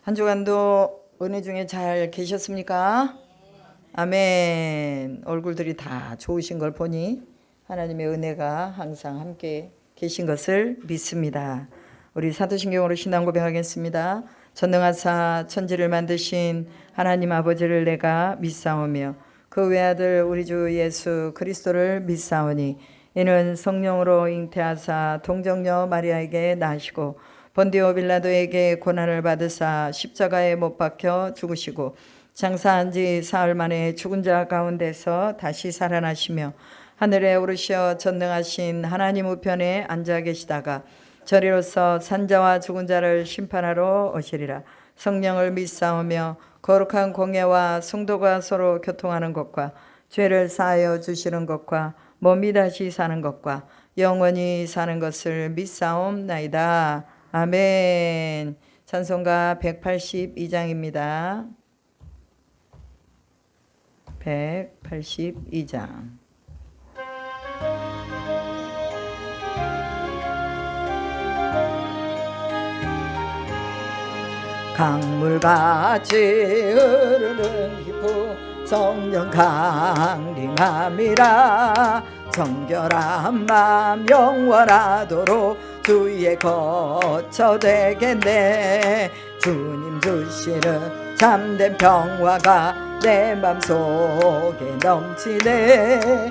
한 주간도 은혜 중에 잘 계셨습니까? 아멘. 얼굴들이 다 좋으신 걸 보니 하나님의 은혜가 항상 함께 계신 것을 믿습니다. 우리 사도신경으로 신앙 고백하겠습니다. 전능하사 천지를 만드신 하나님 아버지를 내가 믿사오며 그 외아들 우리 주 예수 그리스도를 믿사오니 이는 성령으로 잉태하사 동정녀 마리아에게 나시고 본디오 빌라도에게 고난을 받으사 십자가에 못 박혀 죽으시고 장사한 지 사흘 만에 죽은 자 가운데서 다시 살아나시며 하늘에 오르셔 전능하신 하나님 우편에 앉아 계시다가 저리로서 산자와 죽은 자를 심판하러 오시리라. 성령을 믿사오며 거룩한 공예와 성도가 서로 교통하는 것과 죄를 사하여 주시는 것과 몸이 다시 사는 것과 영원히 사는 것을 믿사옵나이다. 아멘. 찬송가 182장입니다. 182장. 강물같이 흐르는 기쁨 성령 강림함이라. 정결한 맘 영원하도록 주의 거처 되겠네. 주님 주시는 참된 평화가 내 맘속에 넘치네.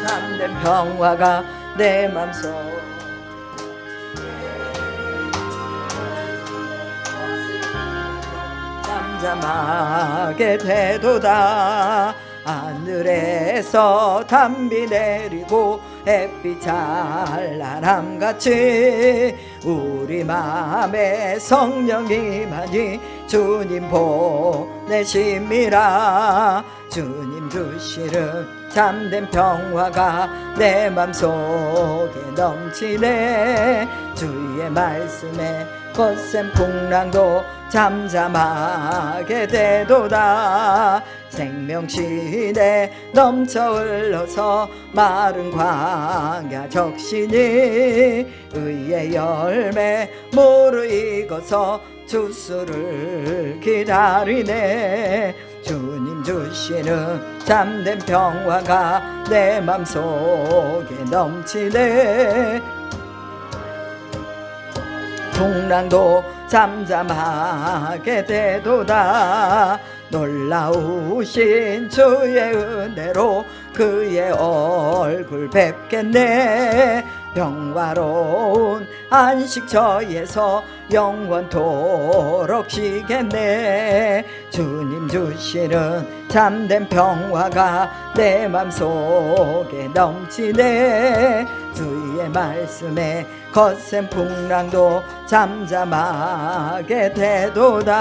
참된 평화가 내 맘속 잠잠하게 되도다. 하늘에서 담비 내리고 햇빛 찬란함같이 우리 맘에 성령이 많이 주님 보내심이라. 주님 주시는 참된 평화가 내 맘속에 넘치네. 주의 말씀에 거센 풍랑도 잠잠하게 되도다. 생명신에 넘쳐 흘러서 마른 광야 적시니 의의 열매 무르익어서 주수를 기다리네. 주님 주시는 참된 평화가 내 맘속에 넘치네. 풍랑도 잠잠하게 되도다. 놀라우신 주의 은혜로 그의 얼굴 뵙겠네. 평화로운 안식처에서 영원토록 쉬겠네. 주님 주시는 참된 평화가 내 맘속에 넘치네. 주의 말씀에 거센 풍랑도 잠잠하게 되도다.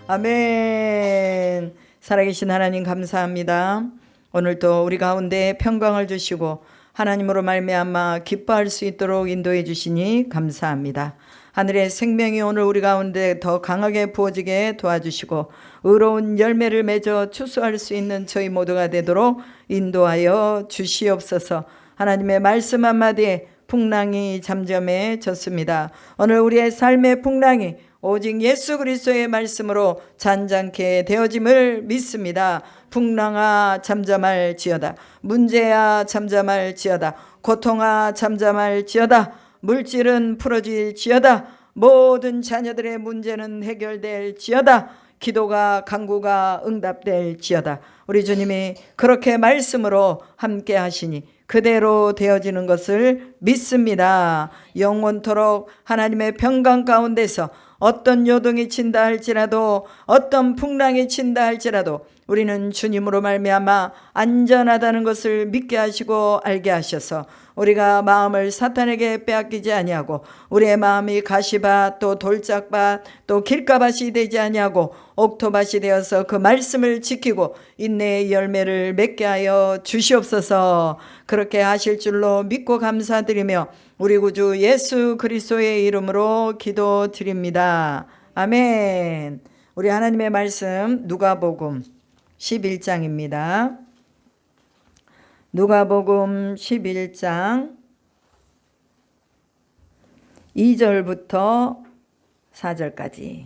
아멘. 살아계신 하나님 감사합니다. 오늘도 우리 가운데 평강을 주시고 하나님으로 말미암아 기뻐할 수 있도록 인도해 주시니 감사합니다. 하늘의 생명이 오늘 우리 가운데 더 강하게 부어지게 도와주시고 의로운 열매를 맺어 추수할 수 있는 저희 모두가 되도록 인도하여 주시옵소서. 하나님의 말씀 한마디에 풍랑이 잠잠해졌습니다. 오늘 우리의 삶의 풍랑이 오직 예수 그리스도의 말씀으로 잔잔케 되어짐을 믿습니다. 풍랑아 잠잠할지어다. 문제야 잠잠할지어다. 고통아 잠잠할지어다. 물질은 풀어질지어다. 모든 자녀들의 문제는 해결될지어다. 기도가 간구가 응답될지어다. 우리 주님이 그렇게 말씀으로 함께 하시니 그대로 되어지는 것을 믿습니다. 영원토록 하나님의 평강 가운데서 어떤 요동이 친다 할지라도 어떤 풍랑이 친다 할지라도 우리는 주님으로 말미암아 안전하다는 것을 믿게 하시고 알게 하셔서 우리가 마음을 사탄에게 빼앗기지 아니하고 우리의 마음이 가시밭 또 돌짝밭 또 길가밭이 되지 아니하고 옥토밭이 되어서 그 말씀을 지키고 인내의 열매를 맺게 하여 주시옵소서. 그렇게 하실 줄로 믿고 감사드리며 우리 구주 예수 그리스도의 이름으로 기도드립니다. 아멘. 우리 하나님의 말씀 누가복음 11장입니다. 누가복음 11장 2절부터 4절까지.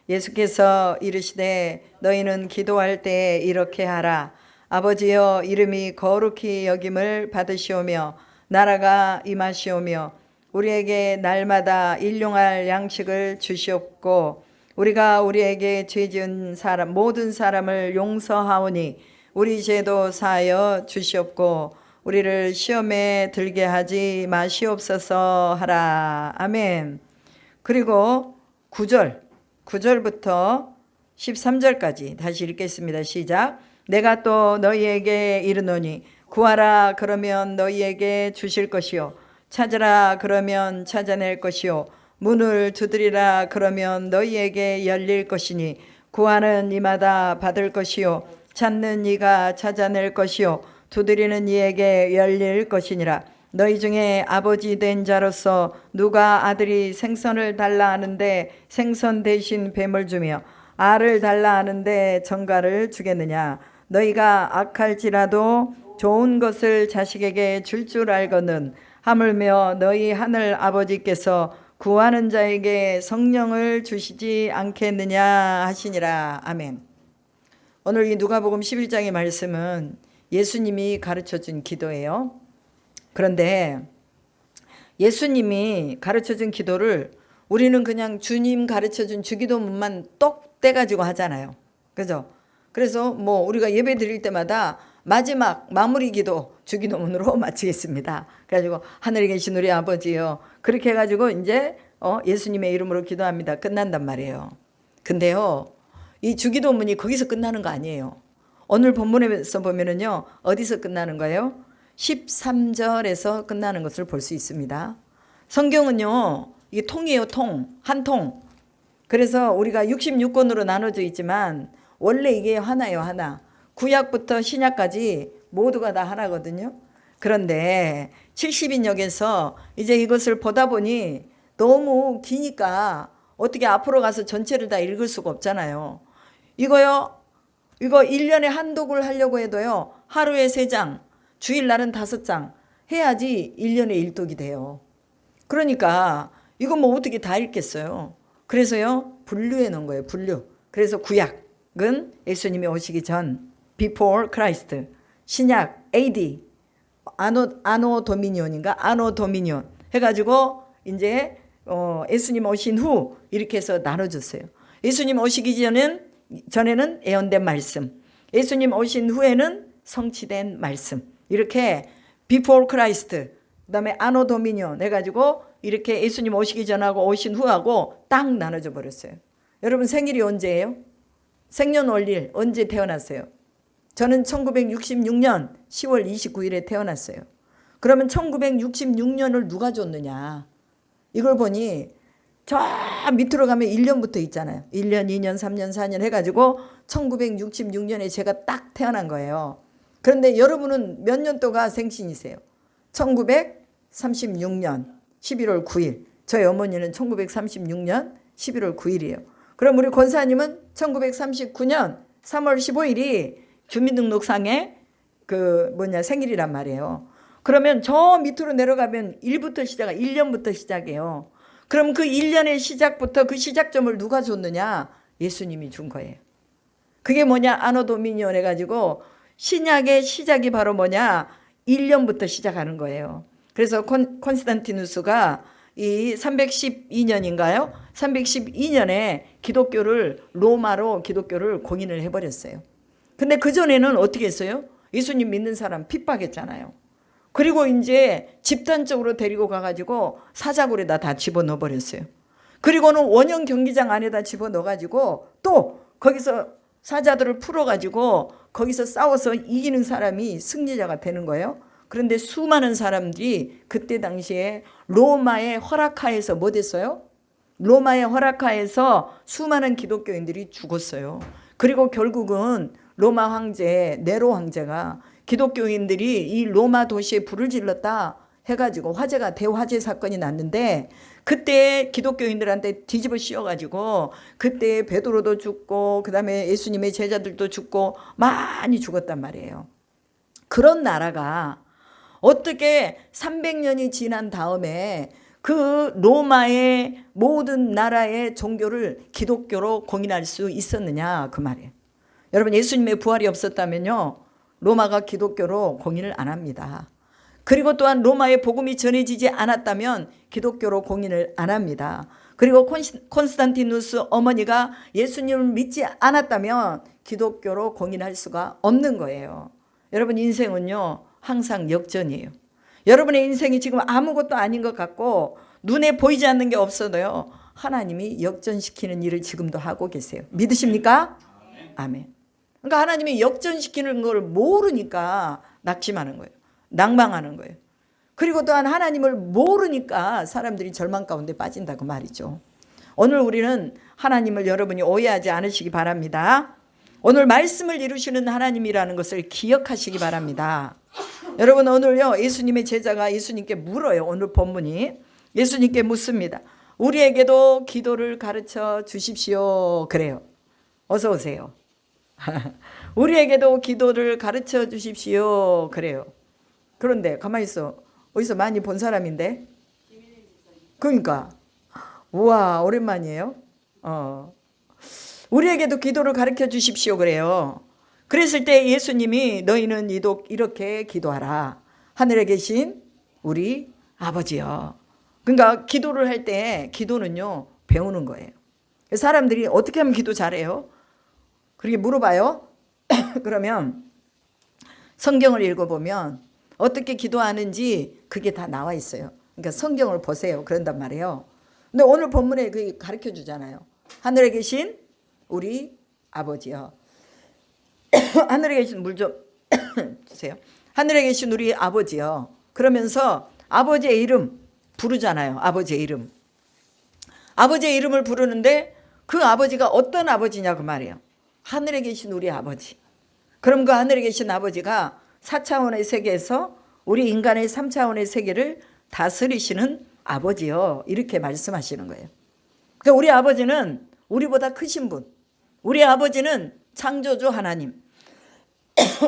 예수께서 이르시되 너희는 기도할 때 이렇게 하라. 아버지여 이름이 거룩히 여김을 받으시오며 나라가 임하시오며 우리에게 날마다 일용할 양식을 주시옵고 우리가 우리에게 죄 지은 사람 모든 사람을 용서하오니 우리 죄도 사하여 주시옵고 우리를 시험에 들게 하지 마시옵소서 하라. 아멘. 그리고 9절부터 13절까지 다시 읽겠습니다. 시작. 내가 또 너희에게 이르노니 구하라 그러면 너희에게 주실 것이요 찾으라 그러면 찾아낼 것이요 문을 두드리라 그러면 너희에게 열릴 것이니 구하는 이마다 받을 것이요 찾는 이가 찾아낼 것이요 두드리는 이에게 열릴 것이니라. 너희 중에 아버지 된 자로서 누가 아들이 생선을 달라 하는데 생선 대신 뱀을 주며 알을 달라 하는데 정갈을 주겠느냐. 너희가 악할지라도 좋은 것을 자식에게 줄 줄 알거든 하물며 너희 하늘 아버지께서 구하는 자에게 성령을 주시지 않겠느냐 하시니라. 아멘. 오늘 이 누가복음 11장의 말씀은 예수님이 가르쳐준 기도예요. 그런데 예수님이 가르쳐준 기도를 우리는 그냥 주님 가르쳐준 주기도문만 똑 떼가지고 하잖아요. 그죠? 그래서 뭐 우리가 예배 드릴 때마다 마지막 마무리 기도 주기도문으로 마치겠습니다. 그래가지고 하늘에 계신 우리 아버지요. 그렇게 해가지고 이제 예수님의 이름으로 기도합니다. 끝난단 말이에요. 근데요, 이 주기도문이 거기서 끝나는 거 아니에요. 오늘 본문에서 보면은요, 어디서 끝나는 거예요? 13절에서 끝나는 것을 볼 수 있습니다. 성경은요, 이게 통이에요, 통. 한 통. 그래서 우리가 66권으로 나눠져 있지만 원래 이게 하나예요, 하나. 구약부터 신약까지 모두가 다 하나거든요. 그런데 70인역에서 이제 이것을 보다 보니 너무 기니까 어떻게 앞으로 가서 전체를 다 읽을 수가 없잖아요. 이거 1년에 한 독을 하려고 해도요, 하루에 3장, 주일날은 5장 해야지 1년에 1독이 돼요. 그러니까 이거 뭐 어떻게 다 읽겠어요. 그래서요, 분류해 놓은 거예요, 분류. 그래서 구약은 예수님이 오시기 전, before Christ. 신약, AD, 아노 도미니온인가? 아노 도미니온. 해가지고, 이제, 예수님 오신 후, 이렇게 해서 나눠줬어요. 예수님 오시기 전에는 예언된 말씀. 예수님 오신 후에는 성취된 말씀. 이렇게, before Christ. 그 다음에 아노 도미니온 해가지고, 이렇게 예수님 오시기 전하고 오신 후하고 딱 나눠져 버렸어요. 여러분 생일이 언제예요? 생년월일 언제 태어났어요? 저는 1966년 10월 29일에 태어났어요. 그러면 1966년을 누가 줬느냐? 이걸 보니 저 밑으로 가면 1년부터 있잖아요. 1년, 2년, 3년, 4년 해가지고 1966년에 제가 딱 태어난 거예요. 그런데 여러분은 몇 년도가 생신이세요? 1936년 11월 9일. 저희 어머니는 1936년 11월 9일이에요. 그럼 우리 권사님은 1939년 3월 15일이 주민등록상의 생일이란 말이에요. 그러면 저 밑으로 내려가면 1년부터 시작해요. 그럼 그 1년의 시작부터 그 시작점을 누가 줬느냐? 예수님이 준 거예요. 그게 뭐냐? 아노 도미니온 해가지고 신약의 시작이 바로 뭐냐? 1년부터 시작하는 거예요. 그래서 콘스탄티누스가 이 312년인가요? 312년에 로마로 기독교를 공인을 해버렸어요. 근데 그전에는 어떻게 했어요? 예수님 믿는 사람 핍박했잖아요. 그리고 이제 집단적으로 데리고 가가지고 사자굴에다 다 집어넣어버렸어요. 그리고는 원형 경기장 안에다 집어넣어가지고 또 거기서 사자들을 풀어가지고 거기서 싸워서 이기는 사람이 승리자가 되는 거예요. 그런데 수많은 사람들이 그때 당시에 로마의 허락하에서 뭐 됐어요? 로마의 허락하에서 수많은 기독교인들이 죽었어요. 그리고 결국은 로마 황제 네로 황제가 기독교인들이 이 로마 도시에 불을 질렀다 해가지고 화재가 대화재 사건이 났는데, 그때 기독교인들한테 뒤집어 씌워가지고 그때 베드로도 죽고 그 다음에 예수님의 제자들도 죽고 많이 죽었단 말이에요. 그런 나라가 어떻게 300년이 지난 다음에 그 로마의 모든 나라의 종교를 기독교로 공인할 수 있었느냐 그 말이에요. 여러분, 예수님의 부활이 없었다면요 로마가 기독교로 공인을 안 합니다. 그리고 또한 로마의 복음이 전해지지 않았다면 기독교로 공인을 안 합니다. 그리고 콘스탄티누스 어머니가 예수님을 믿지 않았다면 기독교로 공인할 수가 없는 거예요. 여러분, 인생은요 항상 역전이에요. 여러분의 인생이 지금 아무것도 아닌 것 같고 눈에 보이지 않는 게 없어도요 하나님이 역전시키는 일을 지금도 하고 계세요. 믿으십니까? 아멘. 그러니까 하나님이 역전시키는 걸 모르니까 낙심하는 거예요. 낭망하는 거예요. 그리고 또한 하나님을 모르니까 사람들이 절망 가운데 빠진다고 말이죠. 오늘 우리는 하나님을 여러분이 오해하지 않으시기 바랍니다. 오늘 말씀을 이루시는 하나님이라는 것을 기억하시기 바랍니다. 여러분, 오늘요 예수님의 제자가 예수님께 물어요. 오늘 본문이 예수님께 묻습니다. 우리에게도 기도를 가르쳐 주십시오. 그래요. 어서 오세요. 우리에게도 기도를 가르쳐 주십시오. 그래요. 그런데 가만히 있어. 어디서 많이 본 사람인데? 그러니까 우와 오랜만이에요. 우리에게도 기도를 가르쳐 주십시오. 그래요. 그랬을 때 예수님이 너희는 이렇게 기도하라. 하늘에 계신 우리 아버지요. 그러니까 기도를 할 때 기도는요 배우는 거예요. 사람들이 어떻게 하면 기도 잘해요? 그렇게 물어봐요. 그러면 성경을 읽어보면 어떻게 기도하는지 그게 다 나와 있어요. 그러니까 성경을 보세요. 그런단 말이에요. 근데 오늘 본문에 그게 가르쳐 주잖아요. 하늘에 계신 우리 아버지요. 하늘에 계신 물 좀 주세요. 하늘에 계신 우리 아버지요. 그러면서 아버지의 이름 부르잖아요. 아버지의 이름. 아버지의 이름을 부르는데 그 아버지가 어떤 아버지냐 그 말이에요. 하늘에 계신 우리 아버지. 그럼 그 하늘에 계신 아버지가 4차원의 세계에서 우리 인간의 3차원의 세계를 다스리시는 아버지요. 이렇게 말씀하시는 거예요. 그러니까 우리 아버지는 우리보다 크신 분. 우리 아버지는 창조주 하나님.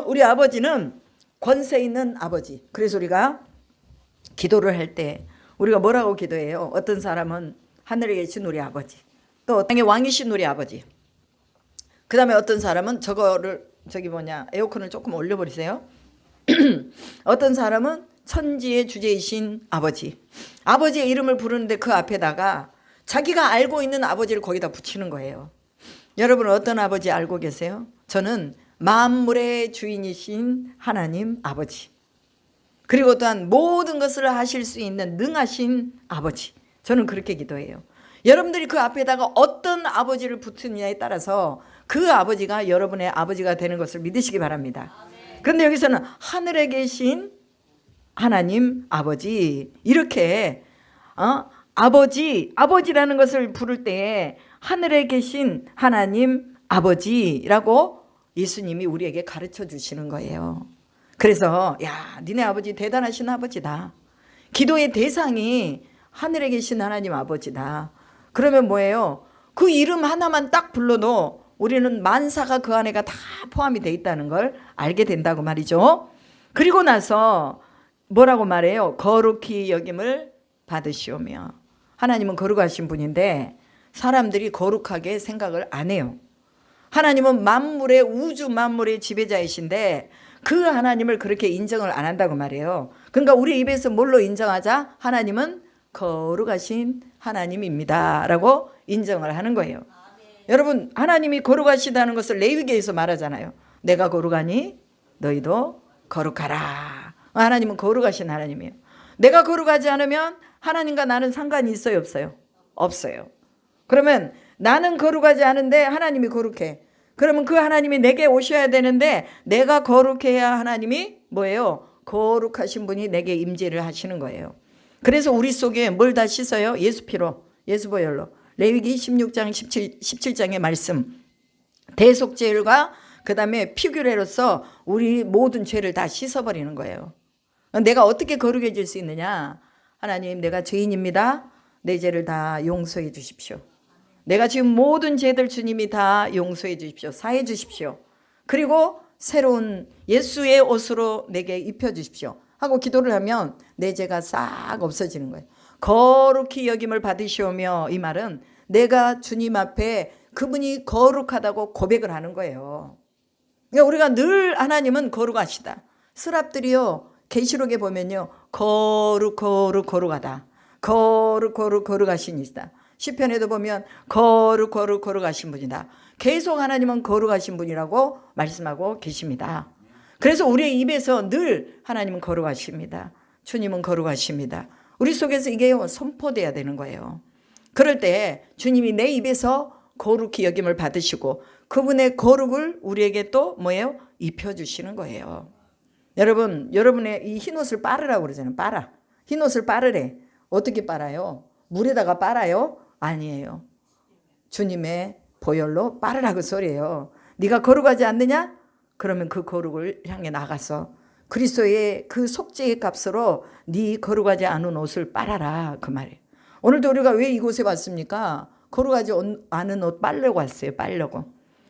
우리 아버지는 권세 있는 아버지. 그래서 우리가 기도를 할 때 우리가 뭐라고 기도해요? 어떤 사람은 하늘에 계신 우리 아버지, 또 땅의 왕이신 우리 아버지. 그 다음에 어떤 사람은 에어컨을 조금 올려버리세요. 어떤 사람은 천지의 주제이신 아버지. 아버지의 이름을 부르는데 그 앞에다가 자기가 알고 있는 아버지를 거기다 붙이는 거예요. 여러분은 어떤 아버지 알고 계세요? 저는 만물의 주인이신 하나님 아버지. 그리고 또한 모든 것을 하실 수 있는 능하신 아버지. 저는 그렇게 기도해요. 여러분들이 그 앞에다가 어떤 아버지를 붙느냐에 따라서 그 아버지가 여러분의 아버지가 되는 것을 믿으시기 바랍니다. 그런데 여기서는 하늘에 계신 하나님 아버지, 이렇게 아버지라는 것을 부를 때에 하늘에 계신 하나님 아버지라고 예수님이 우리에게 가르쳐 주시는 거예요. 그래서 니네 아버지 대단하신 아버지다. 기도의 대상이 하늘에 계신 하나님 아버지다. 그러면 뭐예요? 그 이름 하나만 딱 불러도 우리는 만사가 그 안에가 다 포함이 돼 있다는 걸 알게 된다고 말이죠. 그리고 나서 뭐라고 말해요? 거룩히 여김을 받으시오며. 하나님은 거룩하신 분인데 사람들이 거룩하게 생각을 안 해요. 하나님은 만물의 우주 만물의 지배자이신데 그 하나님을 그렇게 인정을 안 한다고 말해요. 그러니까 우리 입에서 뭘로 인정하자? 하나님은 거룩하신 하나님입니다 라고 인정을 하는 거예요. 여러분, 하나님이 거룩하시다는 것을 레위기에서 말하잖아요. 내가 거룩하니 너희도 거룩하라. 하나님은 거룩하신 하나님이에요. 내가 거룩하지 않으면 하나님과 나는 상관이 있어요, 없어요? 없어요. 그러면 나는 거룩하지 않은데 하나님이 거룩해. 그러면 그 하나님이 내게 오셔야 되는데 내가 거룩해야 하나님이 뭐예요? 거룩하신 분이 내게 임재를 하시는 거예요. 그래서 우리 속에 뭘 다 씻어요? 예수 피로, 예수 보혈로. 레위기 16장 17장의 말씀, 대속죄일과 그 다음에 피규례로서 우리 모든 죄를 다 씻어버리는 거예요. 내가 어떻게 거룩해질 수 있느냐? 하나님, 내가 죄인입니다. 내 죄를 다 용서해 주십시오. 내가 지금 모든 죄들 주님이 다 용서해 주십시오. 사해 주십시오. 그리고 새로운 예수의 옷으로 내게 입혀 주십시오 하고 기도를 하면 내 죄가 싹 없어지는 거예요. 거룩히 여김을 받으시오며, 이 말은 내가 주님 앞에 그분이 거룩하다고 고백을 하는 거예요. 그러니까 우리가 늘 하나님은 거룩하시다. 스랍들이요, 계시록에 보면요, 거룩하다. 거룩하신 이시다. 시편에도 보면 거룩하신 분이다. 계속 하나님은 거룩하신 분이라고 말씀하고 계십니다. 그래서 우리의 입에서 늘 하나님은 거룩하십니다. 주님은 거룩하십니다. 우리 속에서 이게 선포돼야 되는 거예요. 그럴 때 주님이 내 입에서 거룩히 여김을 받으시고 그분의 거룩을 우리에게 또 뭐예요? 입혀주시는 거예요. 여러분, 여러분의 이 흰옷을 빨으라고 그러잖아요. 빨아. 흰옷을 빨으래. 어떻게 빨아요? 물에다가 빨아요? 아니에요. 주님의 보혈로 빨으라 그 소리예요. 네가 거룩하지 않느냐? 그러면 그 거룩을 향해 나가서 그리스도의 그 속죄의 값으로 네 거룩하지 않은 옷을 빨아라 그 말이에요. 오늘도 우리가 왜 이곳에 왔습니까? 거룩하지 않은 옷 빨려고 왔어요. 빨려고.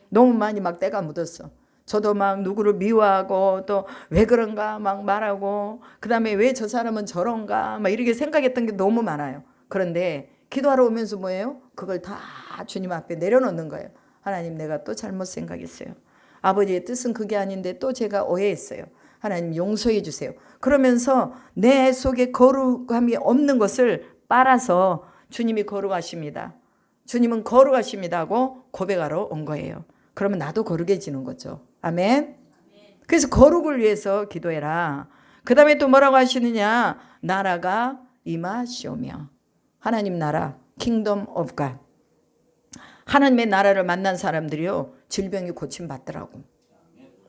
너무 많이 막 때가 묻었어. 저도 막 누구를 미워하고 또 왜 그런가 막 말하고 그 다음에 왜 저 사람은 저런가 막 이렇게 생각했던 게 너무 많아요. 그런데 기도하러 오면서 뭐예요? 그걸 다 주님 앞에 내려놓는 거예요. 하나님, 내가 또 잘못 생각했어요. 아버지의 뜻은 그게 아닌데 또 제가 오해했어요. 하나님 용서해 주세요. 그러면서 내 속에 거룩함이 없는 것을 빨아서 주님이 거룩하십니다. 주님은 거룩하십니다 하고 고백하러 온 거예요. 그러면 나도 거룩해지는 거죠. 아멘. 그래서 거룩을 위해서 기도해라. 그 다음에 또 뭐라고 하시느냐? 나라가 임하시오며. 하나님 나라, 킹덤 오브 갓. 하나님의 나라를 만난 사람들이요, 질병이 고침받더라고.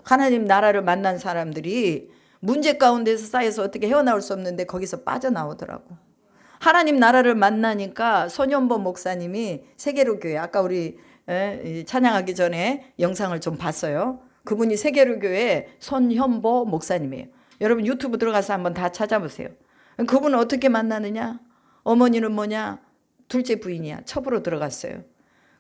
하나님 나라를 만난 사람들이 문제 가운데서 쌓여서 어떻게 헤어나올 수 없는데 거기서 빠져나오더라고. 하나님 나라를 만나니까 손현보 목사님이 세계로 교회, 아까 우리 찬양하기 전에 영상을 좀 봤어요. 그분이 세계로 교회 손현보 목사님이에요. 여러분 유튜브 들어가서 한번 다 찾아보세요. 그분은 어떻게 만나느냐? 어머니는 뭐냐? 둘째 부인이야. 첩으로 들어갔어요.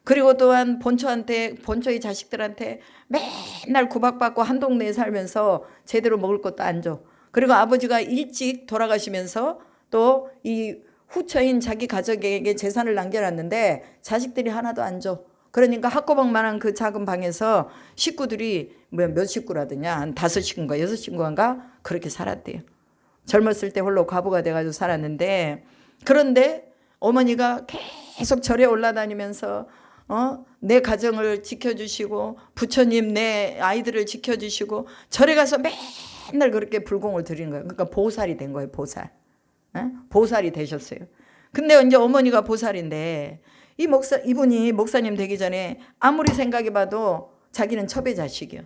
그리고 또한 본초의 자식들한테 맨날 구박받고 한 동네에 살면서 제대로 먹을 것도 안 줘. 그리고 아버지가 일찍 돌아가시면서 또 이 후처인 자기 가족에게 재산을 남겨놨는데 자식들이 하나도 안 줘. 그러니까 학고방만한 그 작은 방에서 식구들이 몇 식구라더냐, 한 5식구인가 6식구인가 그렇게 살았대요. 젊었을 때 홀로 과부가 돼가지고 살았는데, 그런데 어머니가 계속 절에 올라다니면서 내 가정을 지켜주시고 부처님 내 아이들을 지켜주시고 절에 가서 맨날 그렇게 불공을 드리는 거예요. 그러니까 보살이 된 거예요. 보살. 보살이 되셨어요. 근데 이제 어머니가 보살인데 이분이 목사님 되기 전에 아무리 생각해봐도 자기는 첩의 자식이요.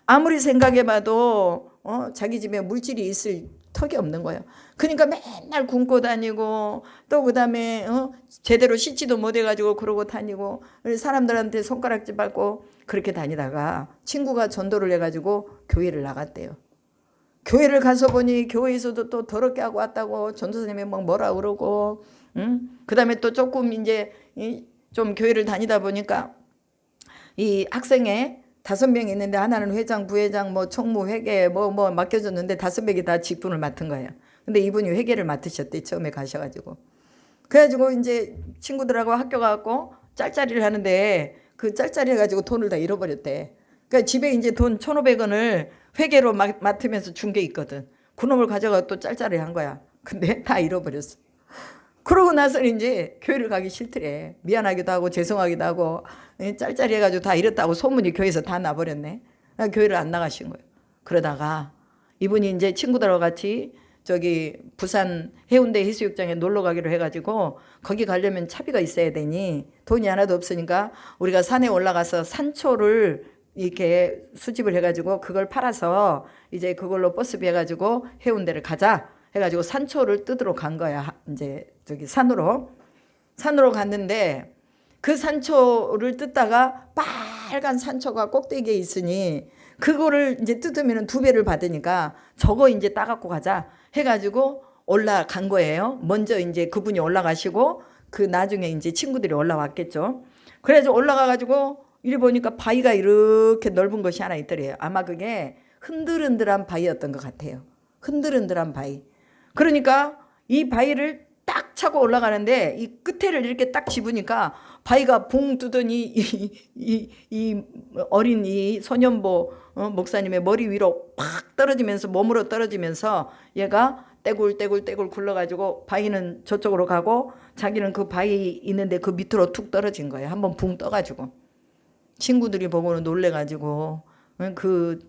아무리 생각해봐도 자기 집에 물질이 있을 턱이 없는 거예요. 그러니까 맨날 굶고 다니고 또 그다음에 제대로 씻지도 못해가지고 그러고 다니고 사람들한테 손가락질 받고 그렇게 다니다가 친구가 전도를 해가지고 교회를 나갔대요. 교회를 가서 보니 교회에서도 또 더럽게 하고 왔다고 전도사님이 막 뭐라 그러고, 그다음에 또 조금 이제 좀 교회를 다니다 보니까 이 학생회 5명이 있는데 하나는 회장, 부회장, 뭐 총무, 회계 뭐 맡겨줬는데 5명이 다 직분을 맡은 거예요. 근데 이분이 회계를 맡으셨대. 처음에 가셔가지고. 그래가지고 이제 친구들하고 학교 가고 짤짤이를 하는데 그 짤짤이 해가지고 돈을 다 잃어버렸대. 그러니까 집에 이제 돈 1,500원을 회계로 맡으면서 준 게 있거든. 그놈을 가져가 또 짤짤이 한 거야. 근데 다 잃어버렸어. 그러고 나서 이제 교회를 가기 싫더래. 미안하기도 하고 죄송하기도 하고 짤짤이 해가지고 다 잃었다고 소문이 교회에서 다 나버렸네. 교회를 안 나가신 거예요. 그러다가 이분이 이제 친구들하고 같이 저기 부산 해운대 해수욕장에 놀러 가기로 해가지고 거기 가려면 차비가 있어야 되니 돈이 하나도 없으니까 우리가 산에 올라가서 산초를 이렇게 수집을 해가지고 그걸 팔아서 이제 그걸로 버스비 해가지고 해운대를 가자 해가지고 산초를 뜯으러 간 거야. 이제 저기 산으로 갔는데 그 산초를 뜯다가 빨간 산초가 꼭대기에 있으니 그거를 이제 뜯으면 2배를 받으니까 저거 이제 따갖고 가자 해가지고 올라간 거예요. 먼저 이제 그분이 올라가시고 그 나중에 이제 친구들이 올라왔겠죠. 그래서 올라가가지고 이리 보니까 바위가 이렇게 넓은 것이 하나 있더래요. 아마 그게 흔들흔들한 바위였던 것 같아요. 흔들흔들한 바위. 그러니까 이 바위를 딱 차고 올라가는데 이 끝에를 이렇게 딱 집으니까 바위가 봉 뜨더니 이 어린 이 소년보 목사님의 머리 위로 팍 떨어지면서 몸으로 떨어지면서 얘가 떼굴떼굴 굴러가지고 바위는 저쪽으로 가고 자기는 그 바위 있는데 그 밑으로 툭 떨어진 거예요. 한번 붕 떠가지고 친구들이 보고는 놀래가지고 그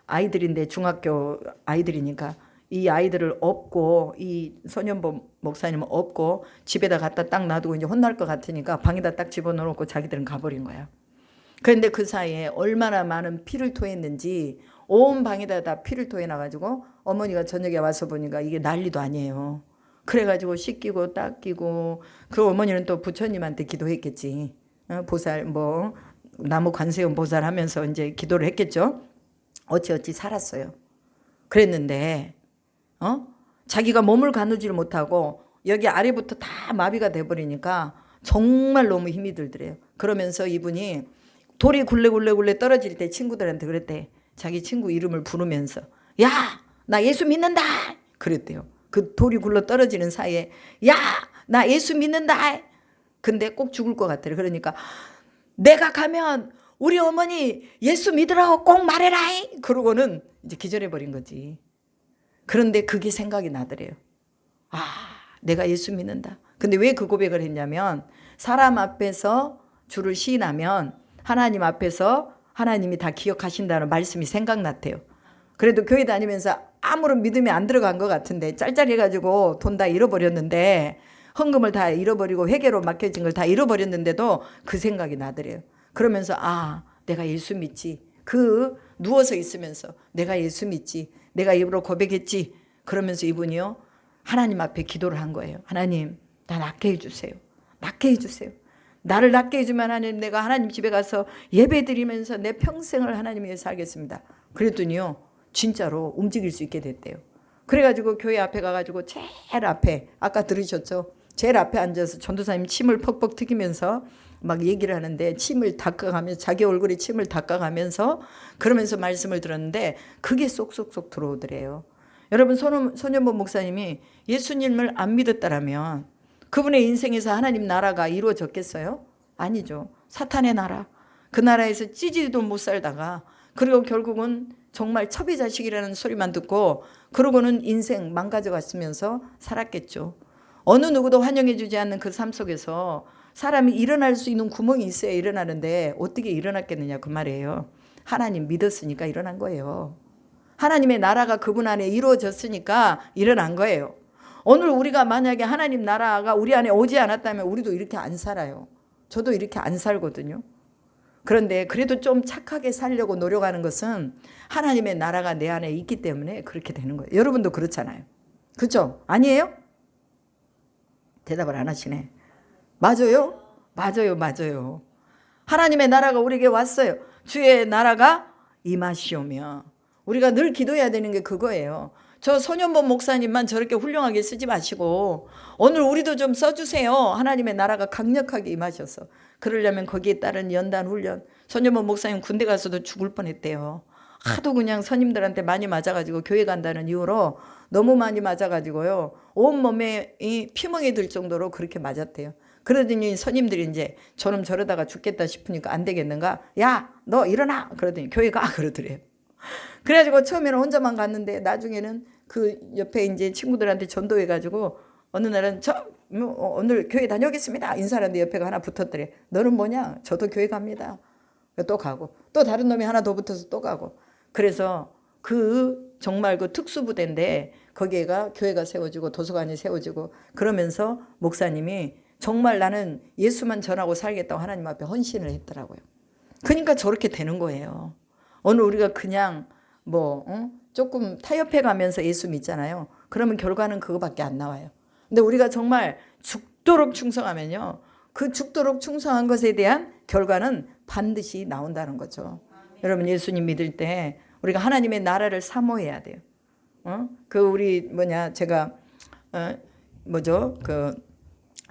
아이들인데 중학교 아이들이니까 이 아이들을 업고 이 소년보 목사님은 업고 집에다 갖다 딱 놔두고 이제 혼날 것 같으니까 방에다 딱 집어넣고 자기들은 가버린 거야. 그런데 그 사이에 얼마나 많은 피를 토했는지 온 방에다 다 피를 토해놔가지고 어머니가 저녁에 와서 보니까 이게 난리도 아니에요. 그래가지고 씻기고 닦이고 그 어머니는 또 부처님한테 기도했겠지. 보살 뭐 나무 관세음 보살 하면서 이제 기도를 했겠죠. 어찌어찌 살았어요. 그랬는데 자기가 몸을 가누지를 못하고 여기 아래부터 다 마비가 돼버리니까 정말 너무 힘이 들더래요. 그러면서 이분이 돌이 굴레 떨어질 때 친구들한테 그랬대. 자기 친구 이름을 부르면서 야, 나 예수 믿는다 그랬대요. 그 돌이 굴러 떨어지는 사이에 야, 나 예수 믿는다. 근데 꼭 죽을 것 같더래. 그러니까 내가 가면 우리 어머니 예수 믿으라고 꼭 말해라. 그러고는 이제 기절해버린 거지. 그런데 그게 생각이 나더래요. 아, 내가 예수 믿는다. 근데 왜 그 고백을 했냐면 사람 앞에서 주를 시인하면 하나님 앞에서 하나님이 다 기억하신다는 말씀이 생각났대요. 그래도 교회 다니면서 아무런 믿음이 안 들어간 것 같은데 짤짤해가지고 돈 다 잃어버렸는데 헌금을 다 잃어버리고 회계로 맡겨진 걸 다 잃어버렸는데도 그 생각이 나더래요. 그러면서 아, 내가 예수 믿지. 그 누워서 있으면서 내가 예수 믿지. 내가 입으로 고백했지. 그러면서 이분이요 하나님 앞에 기도를 한 거예요. 하나님, 나 낫게 해주세요. 낫게 해주세요. 나를 낫게 해주면 하나님, 내가 하나님 집에 가서 예배 드리면서 내 평생을 하나님 위해서 살겠습니다. 그랬더니요 진짜로 움직일 수 있게 됐대요. 그래가지고 교회 앞에 가가지고 제일 앞에 아까 들으셨죠? 제일 앞에 앉아서 전도사님 침을 퍽퍽 튀기면서 막 얘기를 하는데 침을 닦아가면서 자기 얼굴에 침을 닦아가면서 그러면서 말씀을 들었는데 그게 쏙쏙쏙 들어오더래요. 여러분 소년보 목사님이 예수님을 안 믿었다라면 그분의 인생에서 하나님 나라가 이루어졌겠어요? 아니죠. 사탄의 나라. 그 나라에서 찌지도 못 살다가 그리고 결국은 정말 첩의 자식이라는 소리만 듣고 그러고는 인생 망가져갔으면서 살았겠죠. 어느 누구도 환영해 주지 않는 그 삶 속에서 사람이 일어날 수 있는 구멍이 있어야 일어나는데 어떻게 일어났겠느냐 그 말이에요. 하나님 믿었으니까 일어난 거예요. 하나님의 나라가 그분 안에 이루어졌으니까 일어난 거예요. 오늘 우리가 만약에 하나님 나라가 우리 안에 오지 않았다면 우리도 이렇게 안 살아요. 저도 이렇게 안 살거든요. 그런데 그래도 좀 착하게 살려고 노력하는 것은 하나님의 나라가 내 안에 있기 때문에 그렇게 되는 거예요. 여러분도 그렇잖아요. 그렇죠? 아니에요? 대답을 안 하시네. 맞아요? 맞아요. 하나님의 나라가 우리에게 왔어요. 주의 나라가 임하시오며. 우리가 늘 기도해야 되는 게 그거예요. 저 소년보 목사님만 저렇게 훌륭하게 쓰지 마시고 오늘 우리도 좀 써주세요. 하나님의 나라가 강력하게 임하셔서. 그러려면 거기에 따른 연단 훈련. 소년보 목사님 군대 가서도 죽을 뻔했대요. 하도 그냥 선임들한테 많이 맞아가지고 교회 간다는 이유로 너무 많이 맞아가지고요. 온몸에 이 피멍이 들 정도로 그렇게 맞았대요. 그러더니 선임들이 이제 저놈 저러다가 죽겠다 싶으니까 안 되겠는가? 야, 너 일어나! 그러더니 교회 가! 그러더래요. 그래가지고 처음에는 혼자만 갔는데 나중에는 그 옆에 이제 친구들한테 전도해가지고 어느 날은 오늘 교회 다녀오겠습니다. 인사하는데 옆에가 하나 붙었더래. 너는 뭐냐? 저도 교회 갑니다. 또 가고 또 다른 놈이 하나 더 붙어서 또 가고 그래서 그 정말 그 특수부대인데 거기에가 교회가 세워지고 도서관이 세워지고 그러면서 목사님이 정말 나는 예수만 전하고 살겠다고 하나님 앞에 헌신을 했더라고요. 그러니까 저렇게 되는 거예요. 오늘 우리가 그냥 조금 타협해 가면서 예수 믿잖아요. 그러면 결과는 그거밖에 안 나와요. 근데 우리가 정말 죽도록 충성하면요, 그 죽도록 충성한 것에 대한 결과는 반드시 나온다는 거죠. 여러분, 예수님 믿을 때 우리가 하나님의 나라를 사모해야 돼요. 제가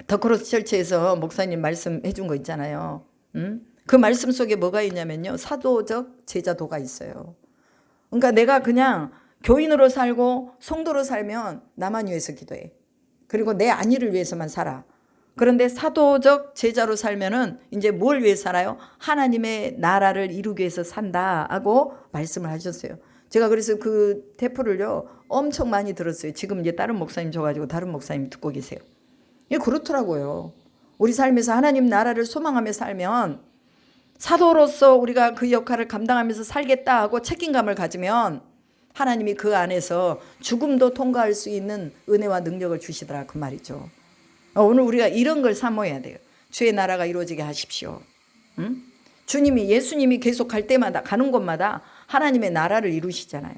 더 크로스 철치에서 목사님 말씀해 준 거 있잖아요. 그 말씀 속에 뭐가 있냐면요, 사도적 제자도가 있어요. 그러니까 내가 그냥 교인으로 살고 성도로 살면 나만 위해서 기도해. 그리고 내 안위를 위해서만 살아. 그런데 사도적 제자로 살면은 이제 뭘 위해 살아요? 하나님의 나라를 이루기 위해서 산다 하고 말씀을 하셨어요. 제가 그래서 그 태포를요 엄청 많이 들었어요. 지금 이제 다른 목사님 줘가지고 다른 목사님 듣고 계세요. 이게 그렇더라고요. 우리 삶에서 하나님 나라를 소망하며 살면, 사도로서 우리가 그 역할을 감당하면서 살겠다 하고 책임감을 가지면 하나님이 그 안에서 죽음도 통과할 수 있는 은혜와 능력을 주시더라, 그 말이죠. 오늘 우리가 이런 걸 사모해야 돼요. 주의 나라가 이루어지게 하십시오. 예수님이 계속 갈 때마다, 가는 곳마다 하나님의 나라를 이루시잖아요.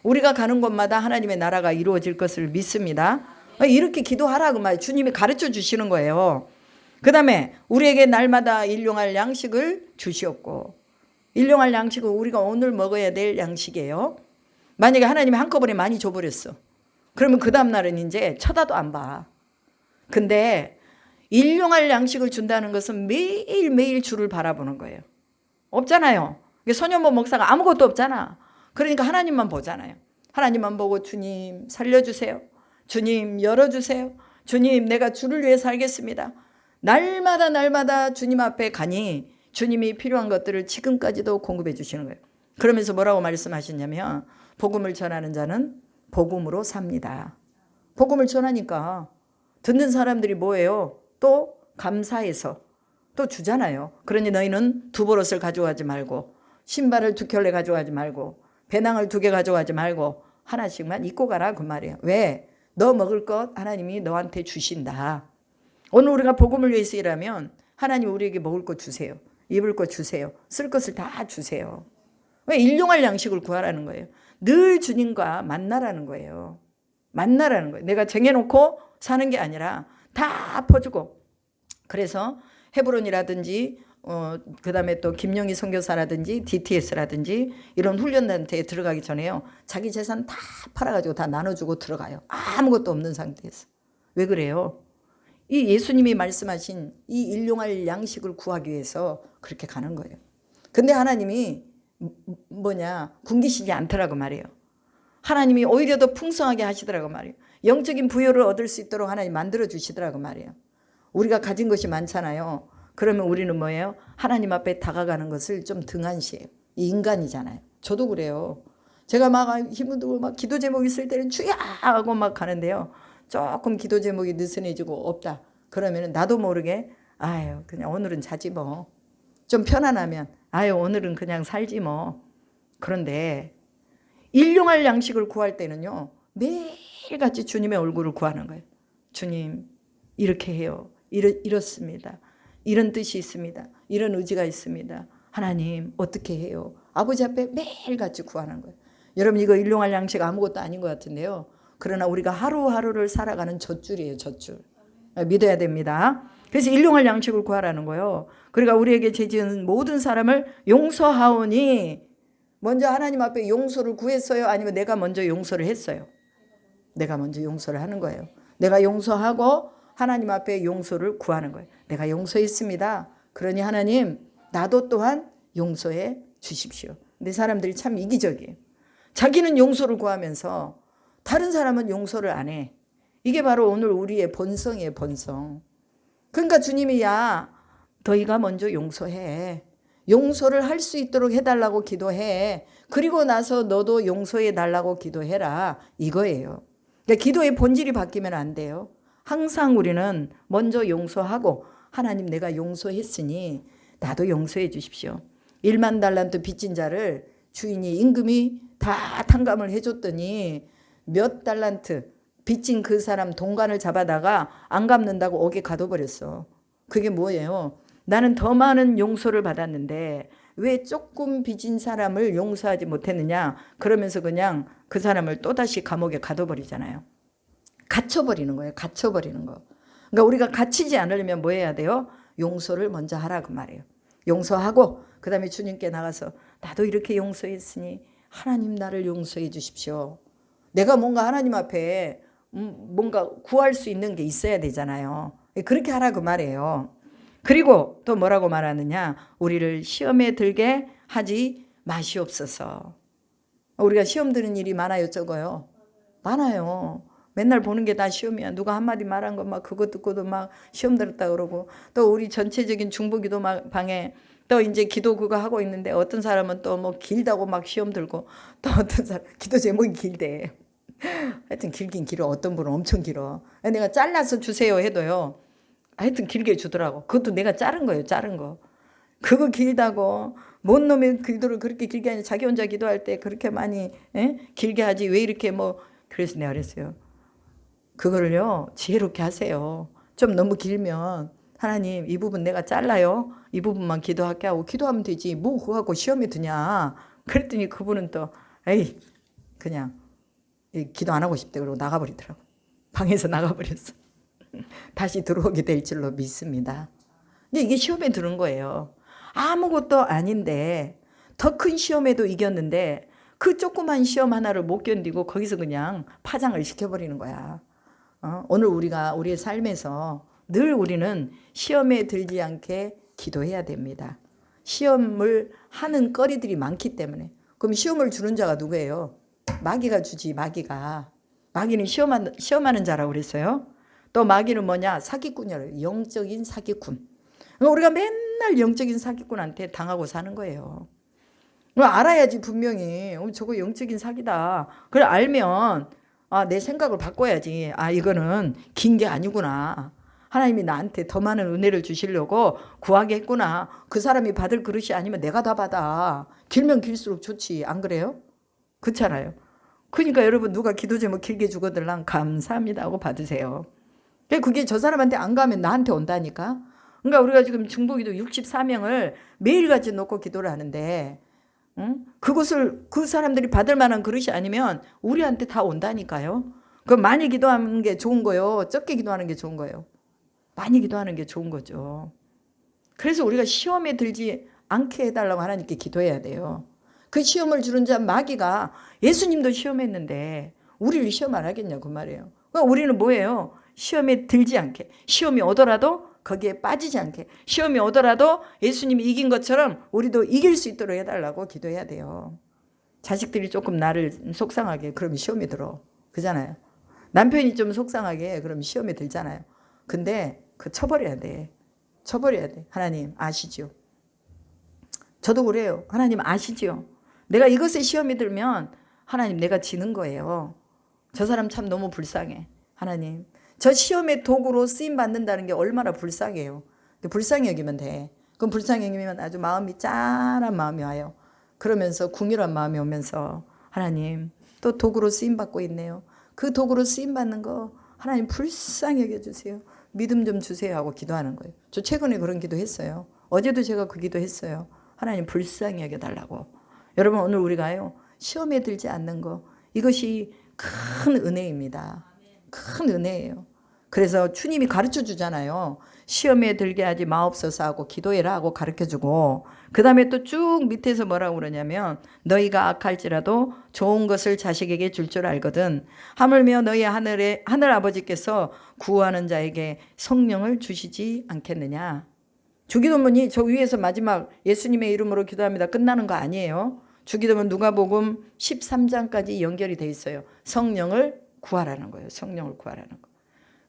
우리가 가는 곳마다 하나님의 나라가 이루어질 것을 믿습니다. 이렇게 기도하라 그 말, 주님이 가르쳐 주시는 거예요. 그 다음에 우리에게 날마다 일용할 양식을 주시옵고, 일용할 양식은 우리가 오늘 먹어야 될 양식이에요. 만약에 하나님이 한꺼번에 많이 줘버렸어, 그러면 그 다음날은 이제 쳐다도 안 봐. 근데 일용할 양식을 준다는 것은 매일매일 주를 바라보는 거예요. 없잖아요. 소년보 목사가 아무것도 없잖아. 그러니까 하나님만 보잖아요. 하나님만 보고, 주님 살려주세요, 주님 열어주세요, 주님 내가 주를 위해 살겠습니다. 날마다 주님 앞에 가니 주님이 필요한 것들을 지금까지도 공급해 주시는 거예요. 그러면서 뭐라고 말씀하셨냐면, 복음을 전하는 자는 복음으로 삽니다. 복음을 전하니까 듣는 사람들이 뭐예요? 또 감사해서 또 주잖아요. 그러니 너희는 두 버릇을 가져가지 말고, 신발을 두 켤레 가져가지 말고, 배낭을 2개 가져가지 말고 하나씩만 입고 가라, 그 말이에요. 왜? 너 먹을 것 하나님이 너한테 주신다. 오늘 우리가 복음을 위해서 일하면 하나님 우리에게 먹을 것 주세요, 입을 것 주세요, 쓸 것을 다 주세요. 왜? 일용할 양식을 구하라는 거예요. 늘 주님과 만나라는 거예요. 만나라는 거예요. 내가 쟁여놓고 사는 게 아니라 다 퍼주고. 그래서 헤브론이라든지 그 다음에 또 김영희 선교사라든지 DTS라든지 이런 훈련단체에 들어가기 전에요, 자기 재산 다 팔아가지고 다 나눠주고 들어가요. 아무것도 없는 상태에서. 왜 그래요? 이 예수님이 말씀하신 이 일용할 양식을 구하기 위해서 그렇게 가는 거예요. 근데 하나님이 굶기시지 않더라고 말이에요. 하나님이 오히려 더 풍성하게 하시더라고 말이에요. 영적인 부여를 얻을 수 있도록 하나님 만들어 주시더라고 말이에요. 우리가 가진 것이 많잖아요. 그러면 우리는 뭐예요? 하나님 앞에 다가가는 것을 좀 등한시해요. 인간이잖아요. 저도 그래요. 제가 막 힘들고 막 기도 제목 있을 때는 주야 하고 막 가는데요, 조금 기도 제목이 느슨해지고 없다 그러면 나도 모르게 그냥 오늘은 자지 뭐. 좀 편안하면 오늘은 그냥 살지 뭐. 그런데 일용할 양식을 구할 때는요, 매일같이 주님의 얼굴을 구하는 거예요. 주님 이렇게 해요, 이렇습니다, 이런 뜻이 있습니다, 이런 의지가 있습니다, 하나님 어떻게 해요. 아버지 앞에 매일같이 구하는 거예요. 여러분, 이거 일용할 양식 아무것도 아닌 것 같은데요, 그러나 우리가 하루하루를 살아가는 젖줄이에요. 젖줄. 믿어야 됩니다. 그래서 일용할 양식을 구하라는 거예요. 그러니까 우리에게 죄지은 모든 사람을 용서하오니, 먼저 하나님 앞에 용서를 구했어요, 아니면 내가 먼저 용서를 했어요? 내가 먼저 용서를 하는 거예요. 내가 용서하고 하나님 앞에 용서를 구하는 거예요. 내가 용서했습니다, 그러니 하나님 나도 또한 용서해 주십시오. 근데 사람들이 참 이기적이에요. 자기는 용서를 구하면서 다른 사람은 용서를 안 해. 이게 바로 오늘 우리의 본성이에요, 본성. 그러니까 주님이 너희가 먼저 용서해. 용서를 할 수 있도록 해달라고 기도해. 그리고 나서 너도 용서해 달라고 기도해라, 이거예요. 그러니까 기도의 본질이 바뀌면 안 돼요. 항상 우리는 먼저 용서하고, 하나님 내가 용서했으니 나도 용서해 주십시오. 1만 달란트 빚진 자를 주인이 임금이 다 탕감을 해줬더니 몇 달란트 빚진 그 사람 동관을 잡아다가 안 갚는다고 옥에 가둬버렸어. 그게 뭐예요? 나는 더 많은 용서를 받았는데 왜 조금 빚진 사람을 용서하지 못했느냐? 그러면서 그냥 그 사람을 또다시 감옥에 가둬버리잖아요. 갇혀버리는 거예요. 갇혀버리는 거. 그러니까 우리가 갇히지 않으려면 뭐 해야 돼요? 용서를 먼저 하라 그 말이에요. 용서하고 그 다음에 주님께 나가서 나도 이렇게 용서했으니 하나님 나를 용서해 주십시오. 내가 뭔가 하나님 앞에 뭔가 구할 수 있는 게 있어야 되잖아요. 그렇게 하라 그 말이에요. 그리고 또 뭐라고 말하느냐? 우리를 시험에 들게 하지 마시옵소서. 우리가 시험 드는 일이 많아요, 적어요? 많아요. 맨날 보는 게 다 시험이야. 누가 한마디 말한 거 막 그거 듣고도 막 시험 들었다 그러고, 또 우리 전체적인 중보기도 방에 또 이제 기도 그거 하고 있는데 어떤 사람은 또 뭐 길다고 막 시험 들고, 또 어떤 사람 기도 제목이 길대. 하여튼 길긴 길어. 어떤 분은 엄청 길어. 내가 잘라서 주세요 해도요, 하여튼 길게 주더라고. 그것도 내가 자른 거예요. 자른 거. 그거 길다고 뭔 놈의 기도를 그렇게 길게 하냐. 자기 혼자 기도할 때 그렇게 많이 길게 하지 왜 이렇게 뭐. 그래서 내가 그랬어요. 그거를요 지혜롭게 하세요. 좀 너무 길면 하나님 이 부분 내가 잘라요. 이 부분만 기도할게 하고 기도하면 되지. 뭐 그거 갖고 시험에 드냐. 그랬더니 그분은 또 에이 그냥 기도 안 하고 싶대. 그러고 나가버리더라고. 방에서 나가버렸어. 다시 들어오게 될 줄로 믿습니다. 근데 이게 시험에 드는 거예요. 아무것도 아닌데 더 큰 시험에도 이겼는데 그 조그만 시험 하나를 못 견디고 거기서 그냥 파장을 시켜버리는 거야. 오늘 우리가 우리의 삶에서 늘 우리는 시험에 들지 않게 기도해야 됩니다. 시험을 하는 거리들이 많기 때문에. 그럼 시험을 주는 자가 누구예요? 마귀가 주지. 마귀가. 마귀는 시험하는 자라고 그랬어요. 또 마귀는 뭐냐? 사기꾼이라고. 영적인 사기꾼. 우리가 맨날 영적인 사기꾼한테 당하고 사는 거예요. 알아야지 분명히 저거 영적인 사기다. 그걸 알면 내 생각을 바꿔야지. 이거는 긴 게 아니구나. 하나님이 나한테 더 많은 은혜를 주시려고 구하게 했구나. 그 사람이 받을 그릇이 아니면 내가 다 받아. 길면 길수록 좋지. 안 그래요? 그렇잖아요. 그러니까 여러분 누가 기도 제목 길게 주거들랑 감사합니다 하고 받으세요. 그게 저 사람한테 안 가면 나한테 온다니까. 그러니까 우리가 지금 중보기도 64명을 매일같이 놓고 기도를 하는데 그것을 그 사람들이 받을 만한 그릇이 아니면 우리한테 다 온다니까요. 그럼 많이 기도하는 게 좋은 거예요? 적게 기도하는 게 좋은 거예요? 많이 기도하는 게 좋은 거죠. 그래서 우리가 시험에 들지 않게 해달라고 하나님께 기도해야 돼요. 그 시험을 주는 자 마귀가 예수님도 시험했는데 우리를 시험 안 하겠냐 그 말이에요. 그러니까 우리는 뭐예요? 시험에 들지 않게, 시험이 오더라도 거기에 빠지지 않게, 시험이 오더라도 예수님이 이긴 것처럼 우리도 이길 수 있도록 해달라고 기도해야 돼요. 자식들이 조금 나를 속상하게 그러면 시험에 들어. 그잖아요. 남편이 좀 속상하게 그러면 시험에 들잖아요. 근데 그 쳐버려야 돼. 쳐버려야 돼. 하나님 아시죠? 저도 그래요. 하나님 아시죠? 내가 이것에 시험이 들면 하나님 내가 지는 거예요. 저 사람 참 너무 불쌍해. 하나님 저 시험의 도구로 쓰임 받는다는 게 얼마나 불쌍해요. 불쌍히 여기면 돼. 그럼 불쌍히 여기면 아주 마음이 짠한 마음이 와요. 그러면서 궁휼한 마음이 오면서 하나님 또 도구로 쓰임 받고 있네요. 그 도구로 쓰임 받는 거 하나님 불쌍히 여겨주세요. 믿음 좀 주세요 하고 기도하는 거예요. 저 최근에 그런 기도했어요. 어제도 제가 그 기도했어요. 하나님 불쌍히 여겨달라고. 여러분 오늘 우리가요 시험에 들지 않는 거 이것이 큰 은혜입니다. 큰 은혜예요. 그래서 주님이 가르쳐 주잖아요. 시험에 들게 하지 마옵소서 하고 기도해라 하고 가르쳐 주고 그 다음에 또 쭉 밑에서 뭐라고 그러냐면 너희가 악할지라도 좋은 것을 자식에게 줄 줄 알거든 하물며 너희 하늘 아버지께서 구하는 자에게 성령을 주시지 않겠느냐. 주기도문이 저 위에서 마지막 예수님의 이름으로 기도합니다 끝나는 거 아니에요. 주기도문 누가복음 13장까지 연결이 돼 있어요. 성령을 구하라는 거예요. 성령을 구하라는 거.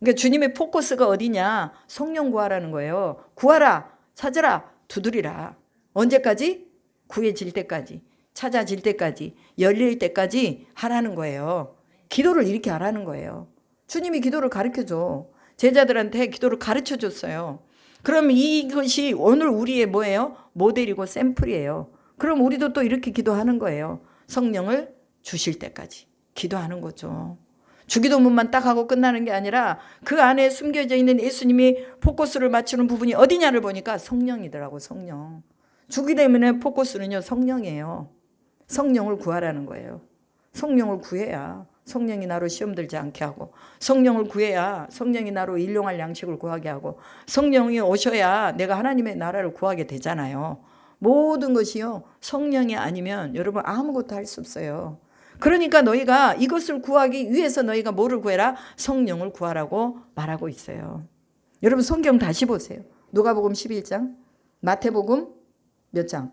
그러니까 주님의 포커스가 어디냐? 성령 구하라는 거예요. 구하라, 찾으라, 두드리라. 언제까지? 구해질 때까지, 찾아질 때까지, 열릴 때까지 하라는 거예요. 기도를 이렇게 하라는 거예요. 주님이 기도를 가르쳐줘. 제자들한테 기도를 가르쳐줬어요. 그럼 이것이 오늘 우리의 뭐예요? 모델이고 샘플이에요. 그럼 우리도 또 이렇게 기도하는 거예요. 성령을 주실 때까지 기도하는 거죠. 주기도문만 딱 하고 끝나는 게 아니라 그 안에 숨겨져 있는 예수님이 포커스를 맞추는 부분이 어디냐를 보니까 성령이더라고. 성령. 주기 때문에 포커스는요, 성령이에요. 성령을 구하라는 거예요. 성령을 구해야 성령이 나로 시험 들지 않게 하고, 성령을 구해야 성령이 나로 일용할 양식을 구하게 하고, 성령이 오셔야 내가 하나님의 나라를 구하게 되잖아요. 모든 것이요, 성령이 아니면 여러분 아무것도 할 수 없어요. 그러니까 너희가 이것을 구하기 위해서 너희가 뭐를 구해라? 성령을 구하라고 말하고 있어요. 여러분 성경 다시 보세요. 누가복음 11장, 마태복음 몇 장?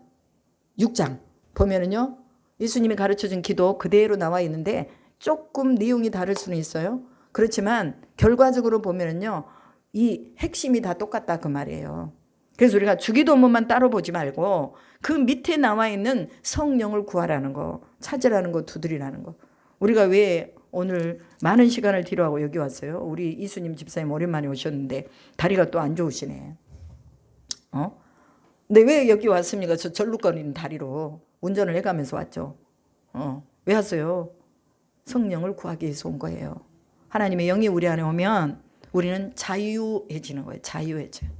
6장 보면은요, 예수님이 가르쳐준 기도 그대로 나와 있는데 조금 내용이 다를 수는 있어요. 그렇지만 결과적으로 보면은요, 이 핵심이 다 똑같다 그 말이에요. 그래서 우리가 주기도문만 따로 보지 말고 그 밑에 나와 있는 성령을 구하라는 거, 찾으라는 거, 두드리라는 거. 우리가 왜 오늘 많은 시간을 뒤로하고 여기 왔어요? 우리 이수님 집사님 오랜만에 오셨는데 다리가 또 안 좋으시네. 근데 왜 여기 왔습니까? 저 절룩거리는 다리로 운전을 해가면서 왔죠. 왜 왔어요? 성령을 구하기 위해서 온 거예요. 하나님의 영이 우리 안에 오면 우리는 자유해지는 거예요. 자유해져요.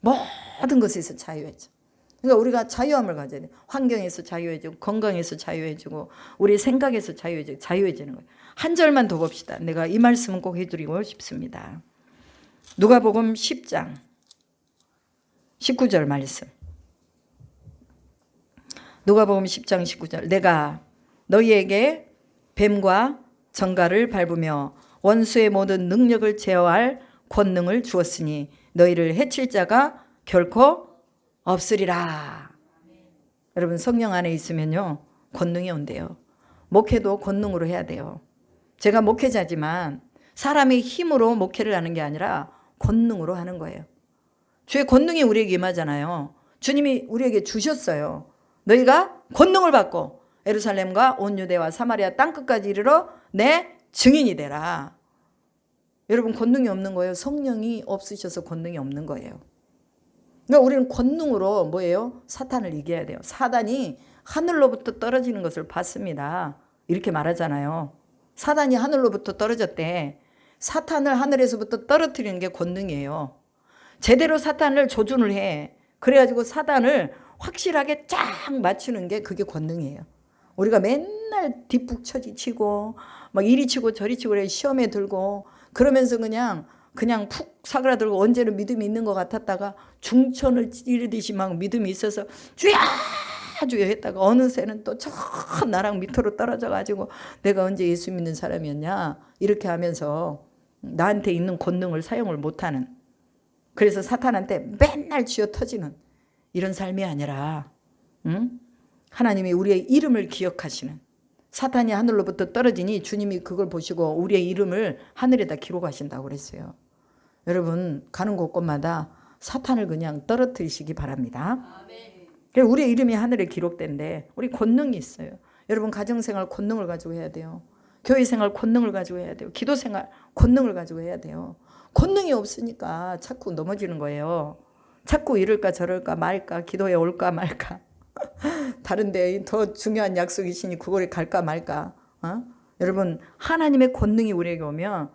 모든 것에서 자유해져. 그러니까 우리가 자유함을 가져야 돼요. 환경에서 자유해지고, 건강에서 자유해지고, 우리 생각에서 자유해지는 거예요. 한 절만 더 봅시다. 내가 이 말씀은 꼭 해드리고 싶습니다. 누가복음 10장 19절 말씀. 누가복음 10장 19절. 내가 너희에게 뱀과 정갈을 밟으며 원수의 모든 능력을 제어할 권능을 주었으니 너희를 해칠 자가 결코 없으리라. 여러분 성령 안에 있으면요, 권능이 온대요. 목회도 권능으로 해야 돼요. 제가 목회자지만 사람의 힘으로 목회를 하는 게 아니라 권능으로 하는 거예요. 주의 권능이 우리에게 임하잖아요. 주님이 우리에게 주셨어요. 너희가 권능을 받고 예루살렘과 온 유대와 사마리아 땅끝까지 이르러 내 증인이 되라. 여러분 권능이 없는 거예요. 성령이 없으셔서 권능이 없는 거예요. 그러니까 우리는 권능으로 뭐예요? 사탄을 이겨야 돼요. 사단이 하늘로부터 떨어지는 것을 봤습니다. 이렇게 말하잖아요. 사단이 하늘로부터 떨어졌대. 사탄을 하늘에서부터 떨어뜨리는 게 권능이에요. 제대로 사탄을 조준을 해. 그래가지고 사단을 확실하게 쫙 맞추는 게 그게 권능이에요. 우리가 맨날 뒷북처지 치고 막 이리 치고 저리 치고 그래 시험에 들고 그러면서 그냥 푹 사그라들고 언제는 믿음이 있는 것 같았다가 중천을 찌르듯이 막 믿음이 있어서 주야 주야 했다가 어느새는 또 저 나랑 밑으로 떨어져 가지고 내가 언제 예수 믿는 사람이었냐 이렇게 하면서 나한테 있는 권능을 사용을 못하는, 그래서 사탄한테 맨날 쥐어 터지는 이런 삶이 아니라 하나님이 우리의 이름을 기억하시는, 사탄이 하늘로부터 떨어지니 주님이 그걸 보시고 우리의 이름을 하늘에다 기록하신다고 그랬어요. 여러분 가는 곳곳마다 사탄을 그냥 떨어뜨리시기 바랍니다. 그래서 우리의 이름이 하늘에 기록된데 우리 권능이 있어요. 여러분 가정생활 권능을 가지고 해야 돼요. 교회생활 권능을 가지고 해야 돼요. 기도생활 권능을 가지고 해야 돼요. 권능이 없으니까 자꾸 넘어지는 거예요. 자꾸 이럴까 저럴까 말까, 기도에 올까 말까, 다른데 더 중요한 약속이시니 그거에 갈까 말까. 여러분 하나님의 권능이 우리에게 오면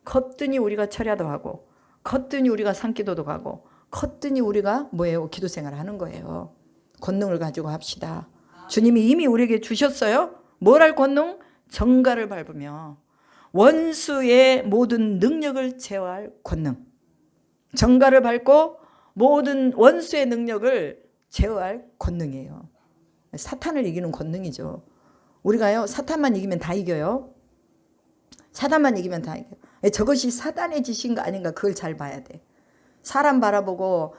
거뜬히 우리가 철야도 하고 거뜬히 우리가 산기도도 가고 거뜬히 우리가 뭐예요? 기도생활을 하는 거예요. 권능을 가지고 합시다. 주님이 이미 우리에게 주셨어요. 뭘 할 권능? 정갈을 밟으며 원수의 모든 능력을 제어할 권능. 정갈을 밟고 모든 원수의 능력을 제어할 권능이에요. 사탄을 이기는 권능이죠. 우리가요 사탄만 이기면 다 이겨요. 사탄만 이기면 다 이겨요. 저것이 사탄의 짓인가 아닌가 그걸 잘 봐야 돼. 사람 바라보고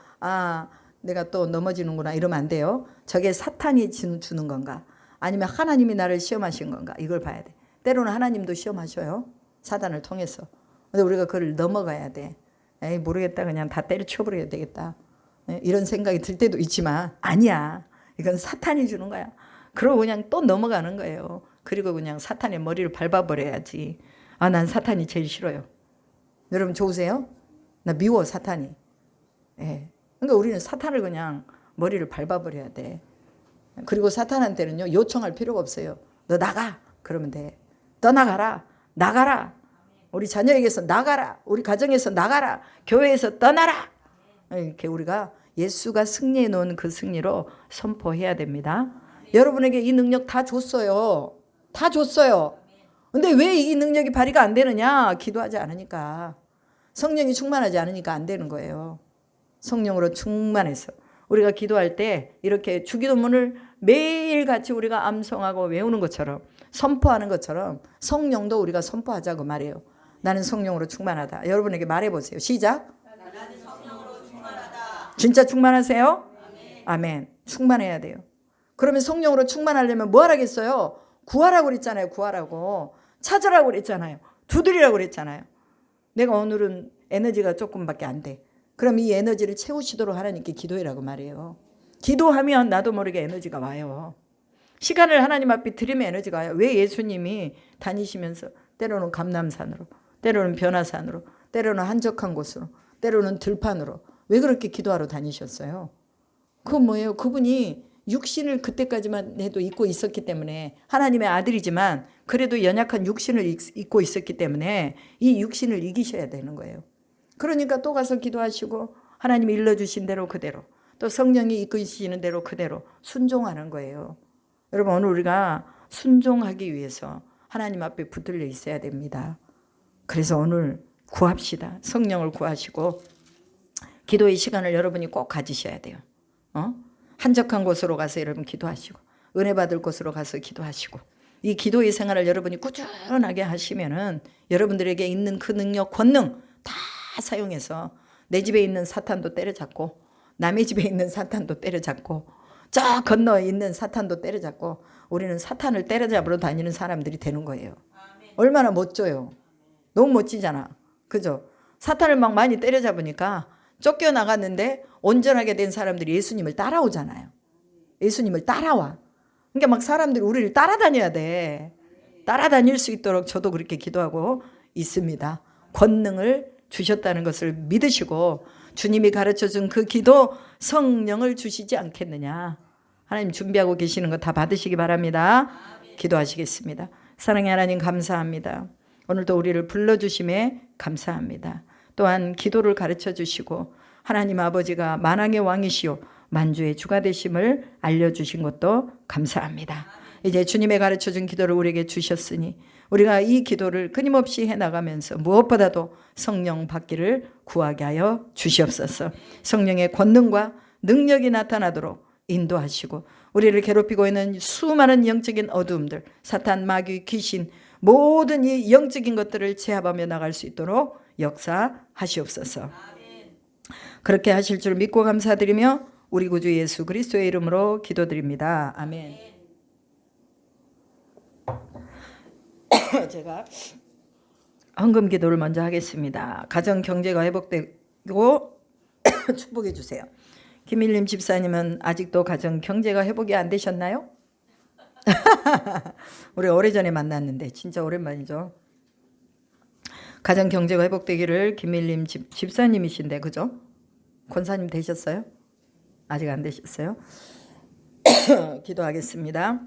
내가 또 넘어지는구나 이러면 안 돼요. 저게 사탄이 주는 건가 아니면 하나님이 나를 시험하신 건가 이걸 봐야 돼. 때로는 하나님도 시험하셔요. 사탄을 통해서. 근데 우리가 그걸 넘어가야 돼. 에이 모르겠다 그냥 다 때려쳐버려야 되겠다 이런 생각이 들 때도 있지만 아니야. 이건 사탄이 주는 거야. 그러고 그냥 또 넘어가는 거예요. 그리고 그냥 사탄의 머리를 밟아버려야지. 난 사탄이 제일 싫어요. 여러분 좋으세요? 나 미워 사탄이. 그러니까 우리는 사탄을 그냥 머리를 밟아버려야 돼. 그리고 사탄한테는요 요청할 필요가 없어요. 너 나가 그러면 돼. 떠나가라. 나가라. 우리 자녀에게서 나가라. 우리 가정에서 나가라. 교회에서 떠나라. 이렇게 우리가 예수가 승리해 놓은 그 승리로 선포해야 됩니다. 여러분에게 이 능력 다 줬어요. 다 줬어요. 근데 왜 이 능력이 발휘가 안 되느냐? 기도하지 않으니까. 성령이 충만하지 않으니까 안 되는 거예요. 성령으로 충만해서 우리가 기도할 때 이렇게 주기도문을 매일같이 우리가 암송하고 외우는 것처럼, 선포하는 것처럼 성령도 우리가 선포하자고 말해요. 나는 성령으로 충만하다. 여러분에게 말해보세요. 시작. 나는 성령으로 충만하다. 진짜 충만하세요? 아멘. 충만해야 돼요. 그러면 성령으로 충만하려면 뭐 하라겠어요? 구하라고 그랬잖아요. 구하라고. 찾으라고 그랬잖아요. 두드리라고 그랬잖아요. 내가 오늘은 에너지가 조금밖에 안 돼. 그럼 이 에너지를 채우시도록 하나님께 기도해라고 말해요. 기도하면 나도 모르게 에너지가 와요. 시간을 하나님 앞에 드리면 에너지가 와요. 왜 예수님이 다니시면서 때로는 감람산으로, 때로는 변화산으로, 때로는 한적한 곳으로, 때로는 들판으로 왜 그렇게 기도하러 다니셨어요? 그건 뭐예요? 그분이 육신을 그때까지만 해도 입고 있었기 때문에, 하나님의 아들이지만 그래도 연약한 육신을 입고 있었기 때문에 이 육신을 이기셔야 되는 거예요. 그러니까 또 가서 기도하시고 하나님이 일러주신 대로 그대로, 또 성령이 이끄시는 대로 그대로 순종하는 거예요. 여러분, 오늘 우리가 순종하기 위해서 하나님 앞에 붙들려 있어야 됩니다. 그래서 오늘 구합시다. 성령을 구하시고 기도의 시간을 여러분이 꼭 가지셔야 돼요. 한적한 곳으로 가서 여러분 기도하시고, 은혜 받을 곳으로 가서 기도하시고, 이 기도의 생활을 여러분이 꾸준하게 하시면은 여러분들에게 있는 그 능력, 권능 다 사용해서 내 집에 있는 사탄도 때려잡고, 남의 집에 있는 사탄도 때려잡고, 저 건너 있는 사탄도 때려잡고, 우리는 사탄을 때려잡으러 다니는 사람들이 되는 거예요. 얼마나 멋져요. 너무 멋지잖아. 그죠? 사탄을 막 많이 때려잡으니까 쫓겨나갔는데 온전하게 된 사람들이 예수님을 따라오잖아요. 예수님을 따라와. 그러니까 막 사람들이 우리를 따라다녀야 돼. 따라다닐 수 있도록 저도 그렇게 기도하고 있습니다. 권능을 주셨다는 것을 믿으시고 주님이 가르쳐준 그 기도, 성령을 주시지 않겠느냐. 하나님 준비하고 계시는 거 다 받으시기 바랍니다. 기도하시겠습니다. 사랑의 하나님, 감사합니다. 오늘도 우리를 불러주심에 감사합니다. 또한 기도를 가르쳐 주시고 하나님 아버지가 만왕의 왕이시오 만주의 주가 되심을 알려주신 것도 감사합니다. 이제 주님의 가르쳐준 기도를 우리에게 주셨으니 우리가 이 기도를 끊임없이 해나가면서 무엇보다도 성령 받기를 구하게 하여 주시옵소서. 성령의 권능과 능력이 나타나도록 인도하시고 우리를 괴롭히고 있는 수많은 영적인 어두움들, 사탄, 마귀, 귀신, 모든 이 영적인 것들을 제압하며 나갈 수 있도록 역사하시옵소서. 그렇게 하실 줄 믿고 감사드리며 우리 구주 예수 그리스도의 이름으로 기도드립니다. 아멘. 제가 헌금 기도를 먼저 하겠습니다. 가정 경제가 회복되고 축복해 주세요. 김일림 집사님은 아직도 가정 경제가 회복이 안 되셨나요? 우리 오래전에 만났는데 진짜 오랜만이죠. 가정 경제가 회복되기를 김일림 집사님이신데 그죠? 권사님 되셨어요? 아직 안 되셨어요? 기도하겠습니다.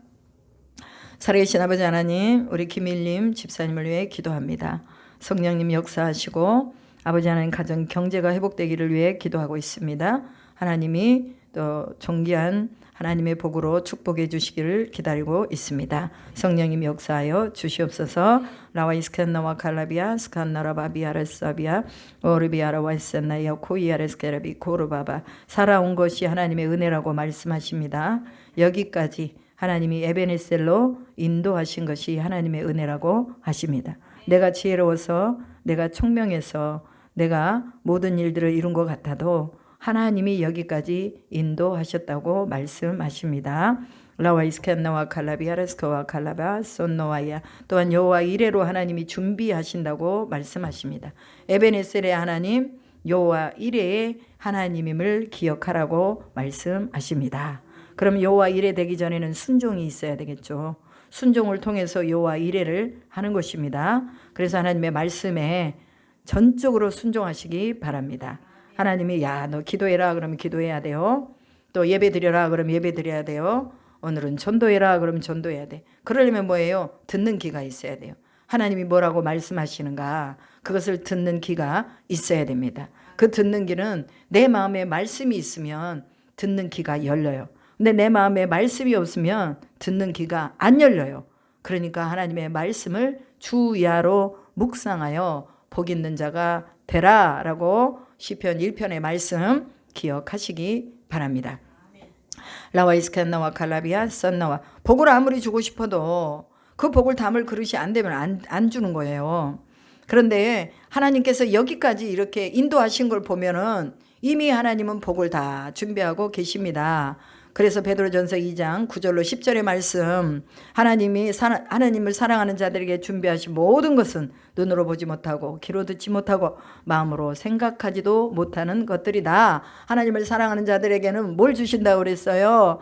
살아계신 아버지 하나님, 우리 김일림 집사님을 위해 기도합니다. 성령님 역사하시고 아버지 하나님 가정 경제가 회복되기를 위해 기도하고 있습니다. 하나님이 또 존귀한 하나님의 복으로 축복해 주시기를 기다리고 있습니다. 성령님 역사하여 주시옵소서. 라와 이스칸나와 칼라비아 스칸나라바비아레사비아 오르비아라와 이센나이아 코이아레스케라비 코르바바 살아온 것이 하나님의 은혜라고 말씀하십니다. 여기까지 하나님이 에베네셀로 인도하신 것이 하나님의 은혜라고 하십니다. 내가 지혜로워서 내가 총명해서 내가 모든 일들을 이룬 것 같아도 하나님이 여기까지 인도하셨다고 말씀하십니다. 라와 이스칸나와 칼라비아레스코와 칼라바 손노와야 또한 여호와 이레로 하나님이 준비하신다고 말씀하십니다. 에베네셀의 하나님 여호와 이레의 하나님임을 기억하라고 말씀하십니다. 그럼 여호와 이레 되기 전에는 순종이 있어야 되겠죠. 순종을 통해서 여호와 이레를 하는 것입니다. 그래서 하나님의 말씀에 전적으로 순종하시기 바랍니다. 하나님이 야 너 기도해라 그러면 기도해야 돼요. 또 예배 드려라 그러면 예배 드려야 돼요. 오늘은 전도해라 그러면 전도해야 돼. 그러려면 뭐예요? 듣는 귀가 있어야 돼요. 하나님이 뭐라고 말씀하시는가, 그것을 듣는 귀가 있어야 됩니다. 그 듣는 귀는 내 마음에 말씀이 있으면 듣는 귀가 열려요. 근데 내 마음에 말씀이 없으면 듣는 귀가 안 열려요. 그러니까 하나님의 말씀을 주야로 묵상하여 복 있는 자가 되라 라고 시편 1편의 말씀 기억하시기 바랍니다. 라와 이스칸나와 칼라비아 썬나와, 복을 아무리 주고 싶어도 그 복을 담을 그릇이 안 되면 안 주는 거예요. 그런데 하나님께서 여기까지 이렇게 인도하신 걸 보면은 이미 하나님은 복을 다 준비하고 계십니다. 그래서 베드로전서 2장 9절로 10절의 말씀, 하나님을 사랑하는 자들에게 준비하신 모든 것은 눈으로 보지 못하고 귀로 듣지 못하고 마음으로 생각하지도 못하는 것들이다. 하나님을 사랑하는 자들에게는 뭘 주신다고 그랬어요?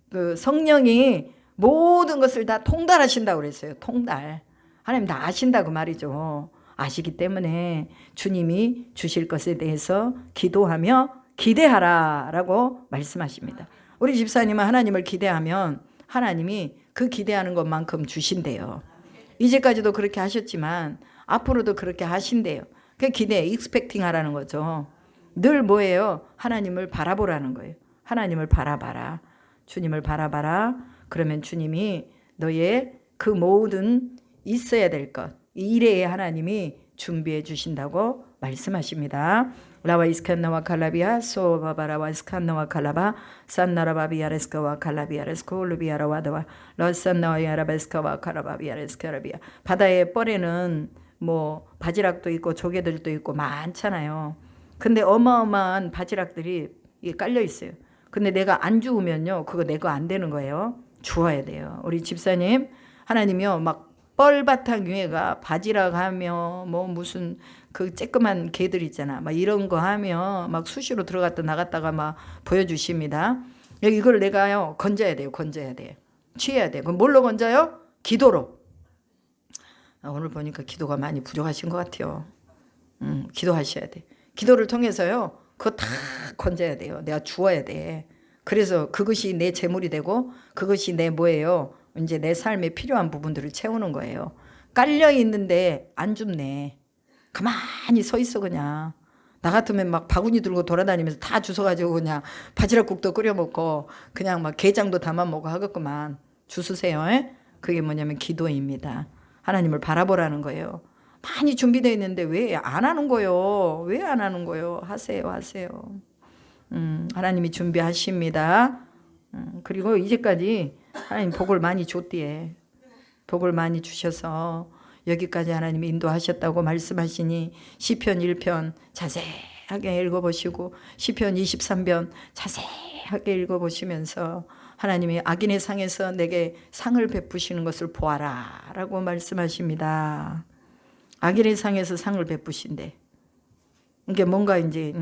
그 성령이 모든 것을 다 통달하신다고 그랬어요. 통달. 하나님 다 아신다고 말이죠. 아시기 때문에 주님이 주실 것에 대해서 기도하며 기대하라 라고 말씀하십니다. 우리 집사님은 하나님을 기대하면 하나님이 그 기대하는 것만큼 주신대요. 이제까지도 그렇게 하셨지만 앞으로도 그렇게 하신대요. 그 기대, expecting 하라는 거죠. 늘 뭐예요? 하나님을 바라보라는 거예요. 하나님을 바라봐라. 주님을 바라봐라. 그러면 주님이 너의 그 모든 있어야 될 것, 이 일에 하나님이 준비해 주신다고 말씀하십니다. 라와 이스칸나와 칼라비아 소바바라와 이스칸나와 칼라바 산나라바비아레스카와 칼라비아레스코 루비아라와다와 러산나와 야라베스카와 카라바비아레스카라비아. 바다의 뻘에는 뭐 바지락도 있고 조개들도 있고 많잖아요. 근데 어마어마한 바지락들이 깔려 있어요. 근데 내가 안 주우면요, 그거 내 거 안 되는 거예요. 주어야 돼요. 우리 집사님, 하나님이요 막 뻘바탕 위에가 바지락 하며 뭐 무슨 그 쬐끄만 개들 있잖아, 막 이런 거 하며 막 수시로 들어갔다 나갔다가 막 보여주십니다. 이걸 내가요 건져야 돼요. 건져야 돼요. 취해야 돼요. 그럼 뭘로 건져요? 기도로. 오늘 보니까 기도가 많이 부족하신 것 같아요. 기도하셔야 돼. 기도를 통해서요 그거 다 건져야 돼요. 내가 주어야 돼. 그래서 그것이 내 재물이 되고 그것이 내 뭐예요? 이제 내 삶에 필요한 부분들을 채우는 거예요. 깔려 있는데 안 줍네. 가만히 서 있어 그냥. 나 같으면 막 바구니 들고 돌아다니면서 다 주워가지고 그냥 바지락국도 끓여 먹고 그냥 막 게장도 담아 먹고 하겠구만. 주스세요. 그게 뭐냐면 기도입니다. 하나님을 바라보라는 거예요. 많이 준비되어 있는데 왜 안 하는 거예요? 왜 안 하는 거예요? 하세요. 하나님이 준비하십니다. 그리고 이제까지 하나님 복을 많이 줬디에. 복을 많이 주셔서 여기까지 하나님이 인도하셨다고 말씀하시니 시편 1편 자세하게 읽어보시고 시편 23편 자세하게 읽어보시면서 하나님이 악인의 상에서 내게 상을 베푸시는 것을 보아라 라고 말씀하십니다. 악인의 상에서 상을 베푸신대. 이게 뭔가 이제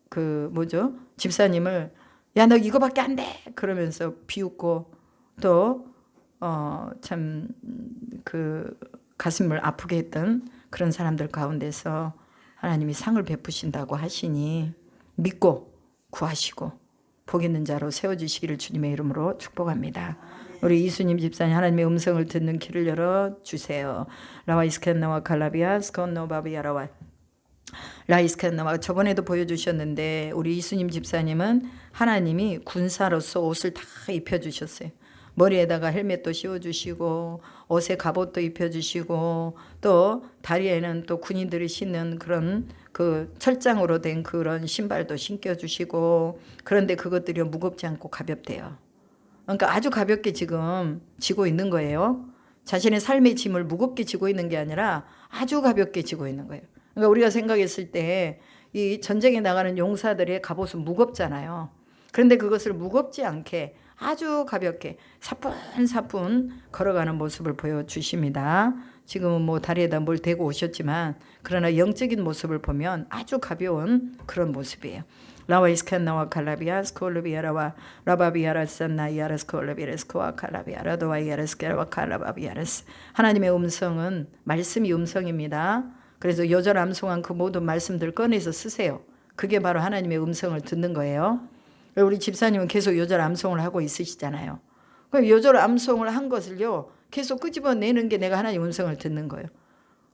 그 뭐죠? 집사님을 야 너 이거밖에 안 돼 그러면서 비웃고 또 참 그 가슴을 아프게 했던 그런 사람들 가운데서 하나님이 상을 베푸신다고 하시니 믿고 구하시고 복 있는 자로 세워주시기를 주님의 이름으로 축복합니다. 우리 이수님 집사님 하나님의 음성을 듣는 귀를 열어주세요. 라와 이스칸나와 칼라비아 스콘노바비아라와 라이스칸나와 저번에도 보여주셨는데 우리 이수님 집사님은 하나님이 군사로서 옷을 다 입혀주셨어요. 머리에다가 헬멧도 씌워주시고 옷에 갑옷도 입혀주시고 또 다리에는 또 군인들이 신는 그런 그 철장으로 된 그런 신발도 신겨주시고 그런데 그것들이 무겁지 않고 가볍대요. 그러니까 아주 가볍게 지금 지고 있는 거예요. 자신의 삶의 짐을 무겁게 지고 있는 게 아니라 아주 가볍게 지고 있는 거예요. 그러니까 우리가 생각했을 때 이 전쟁에 나가는 용사들의 갑옷은 무겁잖아요. 그런데 그것을 무겁지 않게 아주 가볍게 사뿐사뿐 걸어가는 모습을 보여주십니다. 지금은 뭐 다리에다 뭘 대고 오셨지만 그러나 영적인 모습을 보면 아주 가벼운 그런 모습이에요. 라와 이스칸나와 칼라비아 스콜르비아라와 라바비아라 산나이아라 스콜르비아레스코와 칼라비아라도와 이아레스케라와 칼라바비아레스. 하나님의 음성은 말씀이 음성입니다. 그래서 요절 암송한 그 모든 말씀들 꺼내서 쓰세요. 그게 바로 하나님의 음성을 듣는 거예요. 우리 집사님은 계속 요절 암송을 하고 있으시잖아요. 그럼 요절 암송을 한 것을요 계속 끄집어내는 게 내가 하나님 음성을 듣는 거예요.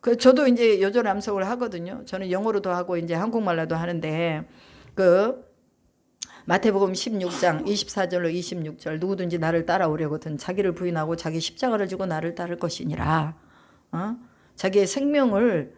그 저도 이제 요절 암송을 하거든요. 저는 영어로도 하고 이제 한국말로도 하는데 그 마태복음 16장 24절로 26절 누구든지 나를 따라오려거든 자기를 부인하고 자기 십자가를 지고 나를 따를 것이니라. 자기의 생명을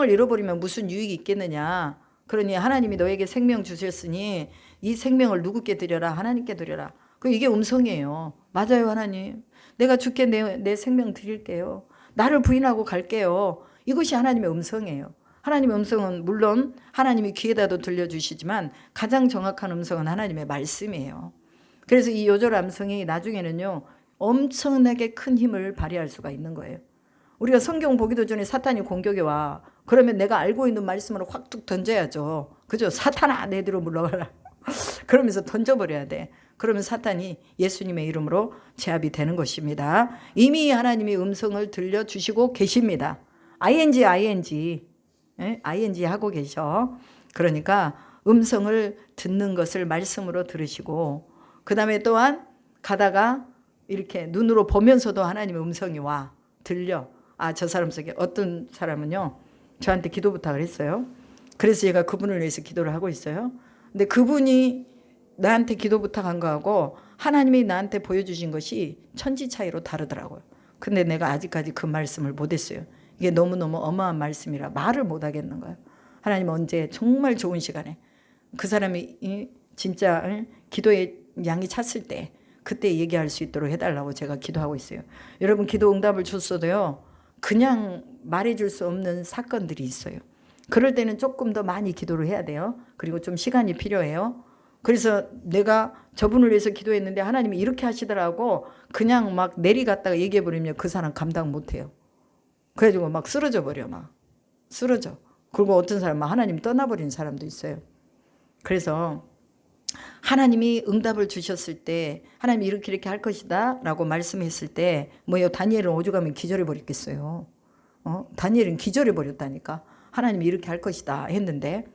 잃어버리면 무슨 유익이 있겠느냐. 그러니 하나님이 너에게 생명 주셨으니 이 생명을 누구께 드려라? 하나님께 드려라. 이게 음성이에요. 맞아요, 하나님. 내가 주께 내 생명 드릴게요. 나를 부인하고 갈게요. 이것이 하나님의 음성이에요. 하나님의 음성은 물론 하나님이 귀에다도 들려주시지만 가장 정확한 음성은 하나님의 말씀이에요. 그래서 이 요절 암성이 나중에는요 엄청나게 큰 힘을 발휘할 수가 있는 거예요. 우리가 성경 보기도 전에 사탄이 공격에 와. 그러면 내가 알고 있는 말씀으로 확 툭 던져야죠. 그죠? 사탄아 내 뒤로 물러가라. 그러면서 던져버려야 돼. 그러면 사탄이 예수님의 이름으로 제압이 되는 것입니다. 이미 하나님이 음성을 들려주시고 계십니다. ing 하고 계셔. 그러니까 음성을 듣는 것을 말씀으로 들으시고 그 다음에 또한 가다가 이렇게 눈으로 보면서도 하나님의 음성이 와 들려. 저 사람 속에 어떤 사람은요 저한테 기도 부탁을 했어요. 그래서 제가 그분을 위해서 기도를 하고 있어요. 근데 그분이 나한테 기도 부탁한 거하고 하나님이 나한테 보여주신 것이 천지 차이로 다르더라고요. 근데 내가 아직까지 그 말씀을 못했어요. 이게 너무너무 어마어마한 말씀이라 말을 못 하겠는 거예요. 하나님 언제 정말 좋은 시간에 그 사람이 진짜 기도의 양이 찼을 때 그때 얘기할 수 있도록 해달라고 제가 기도하고 있어요. 여러분 기도 응답을 줬어도요 그냥 말해줄 수 없는 사건들이 있어요. 그럴 때는 조금 더 많이 기도를 해야 돼요. 그리고 좀 시간이 필요해요. 그래서 내가 저분을 위해서 기도했는데 하나님이 이렇게 하시더라고 그냥 막 내리갔다가 얘기해버리면 그 사람 감당 못해요. 그래가지고 막 쓰러져 버려. 막 쓰러져. 그리고 어떤 사람은 하나님 떠나버린 사람도 있어요. 그래서 하나님이 응답을 주셨을 때 하나님이 이렇게 할 것이다 라고 말씀했을 때 뭐예요? 다니엘은 오죽하면 기절해 버렸겠어요. 다니엘은 기절해 버렸다니까. 하나님이 이렇게 할 것이다 했는데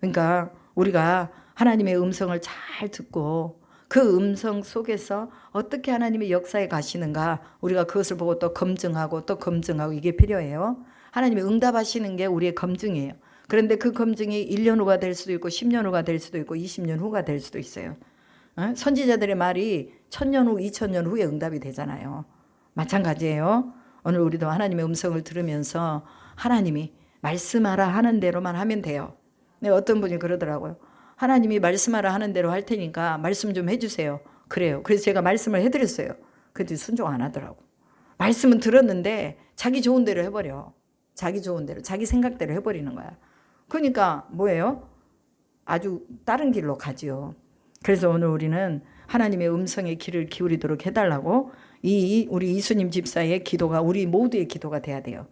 그러니까 우리가 하나님의 음성을 잘 듣고 그 음성 속에서 어떻게 하나님의 역사에 가시는가 우리가 그것을 보고 또 검증하고 이게 필요해요. 하나님이 응답하시는 게 우리의 검증이에요. 그런데 그 검증이 1년 후가 될 수도 있고 10년 후가 될 수도 있고 20년 후가 될 수도 있어요. 선지자들의 말이 1000년 후 2000년 후에 응답이 되잖아요. 마찬가지예요. 오늘 우리도 하나님의 음성을 들으면서 하나님이 말씀하라 하는 대로만 하면 돼요. 어떤 분이 그러더라고요. 하나님이 말씀하라 하는 대로 할 테니까 말씀 좀 해주세요. 그래요. 그래서 제가 말씀을 해드렸어요. 그래도 순종 안 하더라고. 말씀은 들었는데 자기 좋은 대로 해버려. 자기 좋은 대로 자기 생각대로 해버리는 거야. 그러니까 뭐예요? 아주 다른 길로 가지요. 그래서 오늘 우리는 하나님의 음성에 귀를 기울이도록 해달라고 우리 이수님 집사의 기도가 우리 모두의 기도가 돼야 돼요.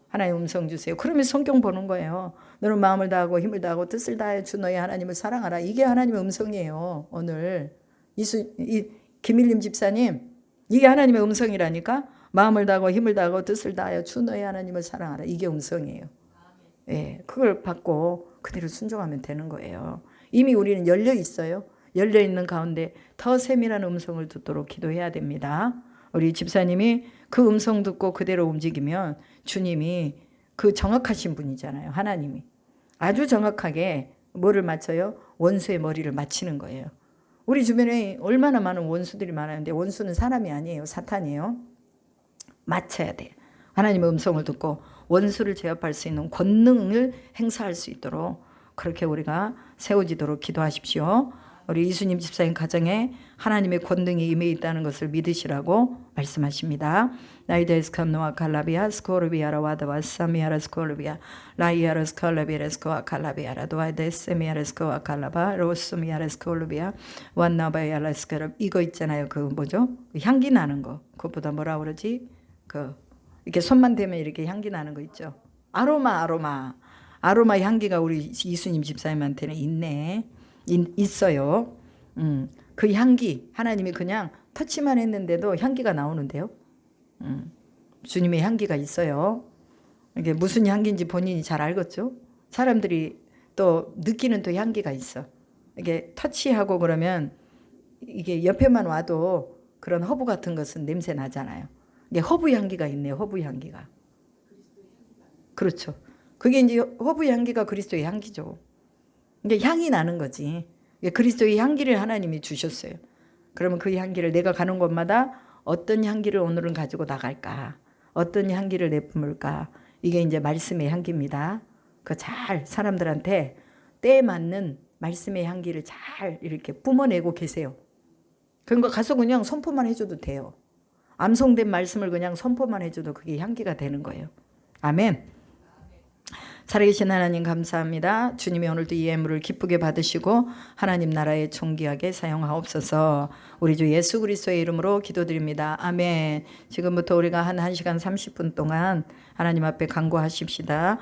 하나님 음성 주세요. 그러면 성경 보는 거예요. 너는 마음을 다하고 힘을 다하고 뜻을 다해 주 너의 하나님을 사랑하라. 이게 하나님의 음성이에요. 오늘 김일림 집사님 이게 하나님의 음성이라니까. 마음을 다하고 힘을 다하고 뜻을 다하여 주 너의 하나님을 사랑하라. 이게 음성이에요. 예, 그걸 받고 그대로 순종하면 되는 거예요. 이미 우리는 열려 있어요. 열려 있는 가운데 더 세밀한 음성을 듣도록 기도해야 됩니다. 우리 집사님이 그 음성 듣고 그대로 움직이면 주님이 그 정확하신 분이잖아요. 하나님이 아주 정확하게 뭐를 맞춰요? 원수의 머리를 맞히는 거예요. 우리 주변에 얼마나 많은 원수들이 많았는데 원수는 사람이 아니에요. 사탄이에요. 맞춰야 돼요. 하나님의 음성을 듣고 원수를 제압할 수 있는 권능을 행사할 수 있도록 그렇게 우리가 세워지도록 기도하십시오. 우리 이수님 집사님 가정에 하나님의 권능이 임해 있다는 것을 믿으시라고 말씀하십니다. 나이데스칸노아 칼라비아 스코르비아라 와다와사미아라 스코르비아 라이아라 스콜라비아라 스코아 칼라비아라 도아데스미아라 스코아 칼라바 로스미아라 스콜루비아 완나바이아라 스코르 이거 있잖아요. 그 뭐죠? 향기 나는 거. 그것보다 뭐라 그러지? 이렇게 손만 대면 이렇게 향기 나는 거 있죠. 아로마 향기가 우리 이수님 집사님한테는 있어요. 그 향기 하나님이 그냥 터치만 했는데도 향기가 나오는데요. 주님의 향기가 있어요. 이게 무슨 향기인지 본인이 잘 알겠죠? 사람들이 또 느끼는 또 향기가 있어. 이게 터치하고 그러면 이게 옆에만 와도 그런 허브 같은 것은 냄새 나잖아요. 이게 허브 향기가 있네요. 허브 향기가. 그렇죠. 그게 이제 허브 향기가 그리스도의 향기죠. 이게 향이 나는 거지. 이게 그리스도의 향기를 하나님이 주셨어요. 그러면 그 향기를 내가 가는 곳마다 어떤 향기를 오늘은 가지고 나갈까? 어떤 향기를 내뿜을까? 이게 이제 말씀의 향기입니다. 그 잘 사람들한테 때에 맞는 말씀의 향기를 잘 이렇게 뿜어내고 계세요. 그런 거 가서 그냥 선포만 해줘도 돼요. 암송된 말씀을 그냥 선포만 해줘도 그게 향기가 되는 거예요. 아멘. 살아계신 하나님 감사합니다. 주님이 오늘도 이 예물을 기쁘게 받으시고 하나님 나라에 존귀하게 사용하옵소서. 우리 주 예수 그리스도의 이름으로 기도드립니다. 아멘. 지금부터 우리가 한 1시간 30분 동안 하나님 앞에 간구하십시다.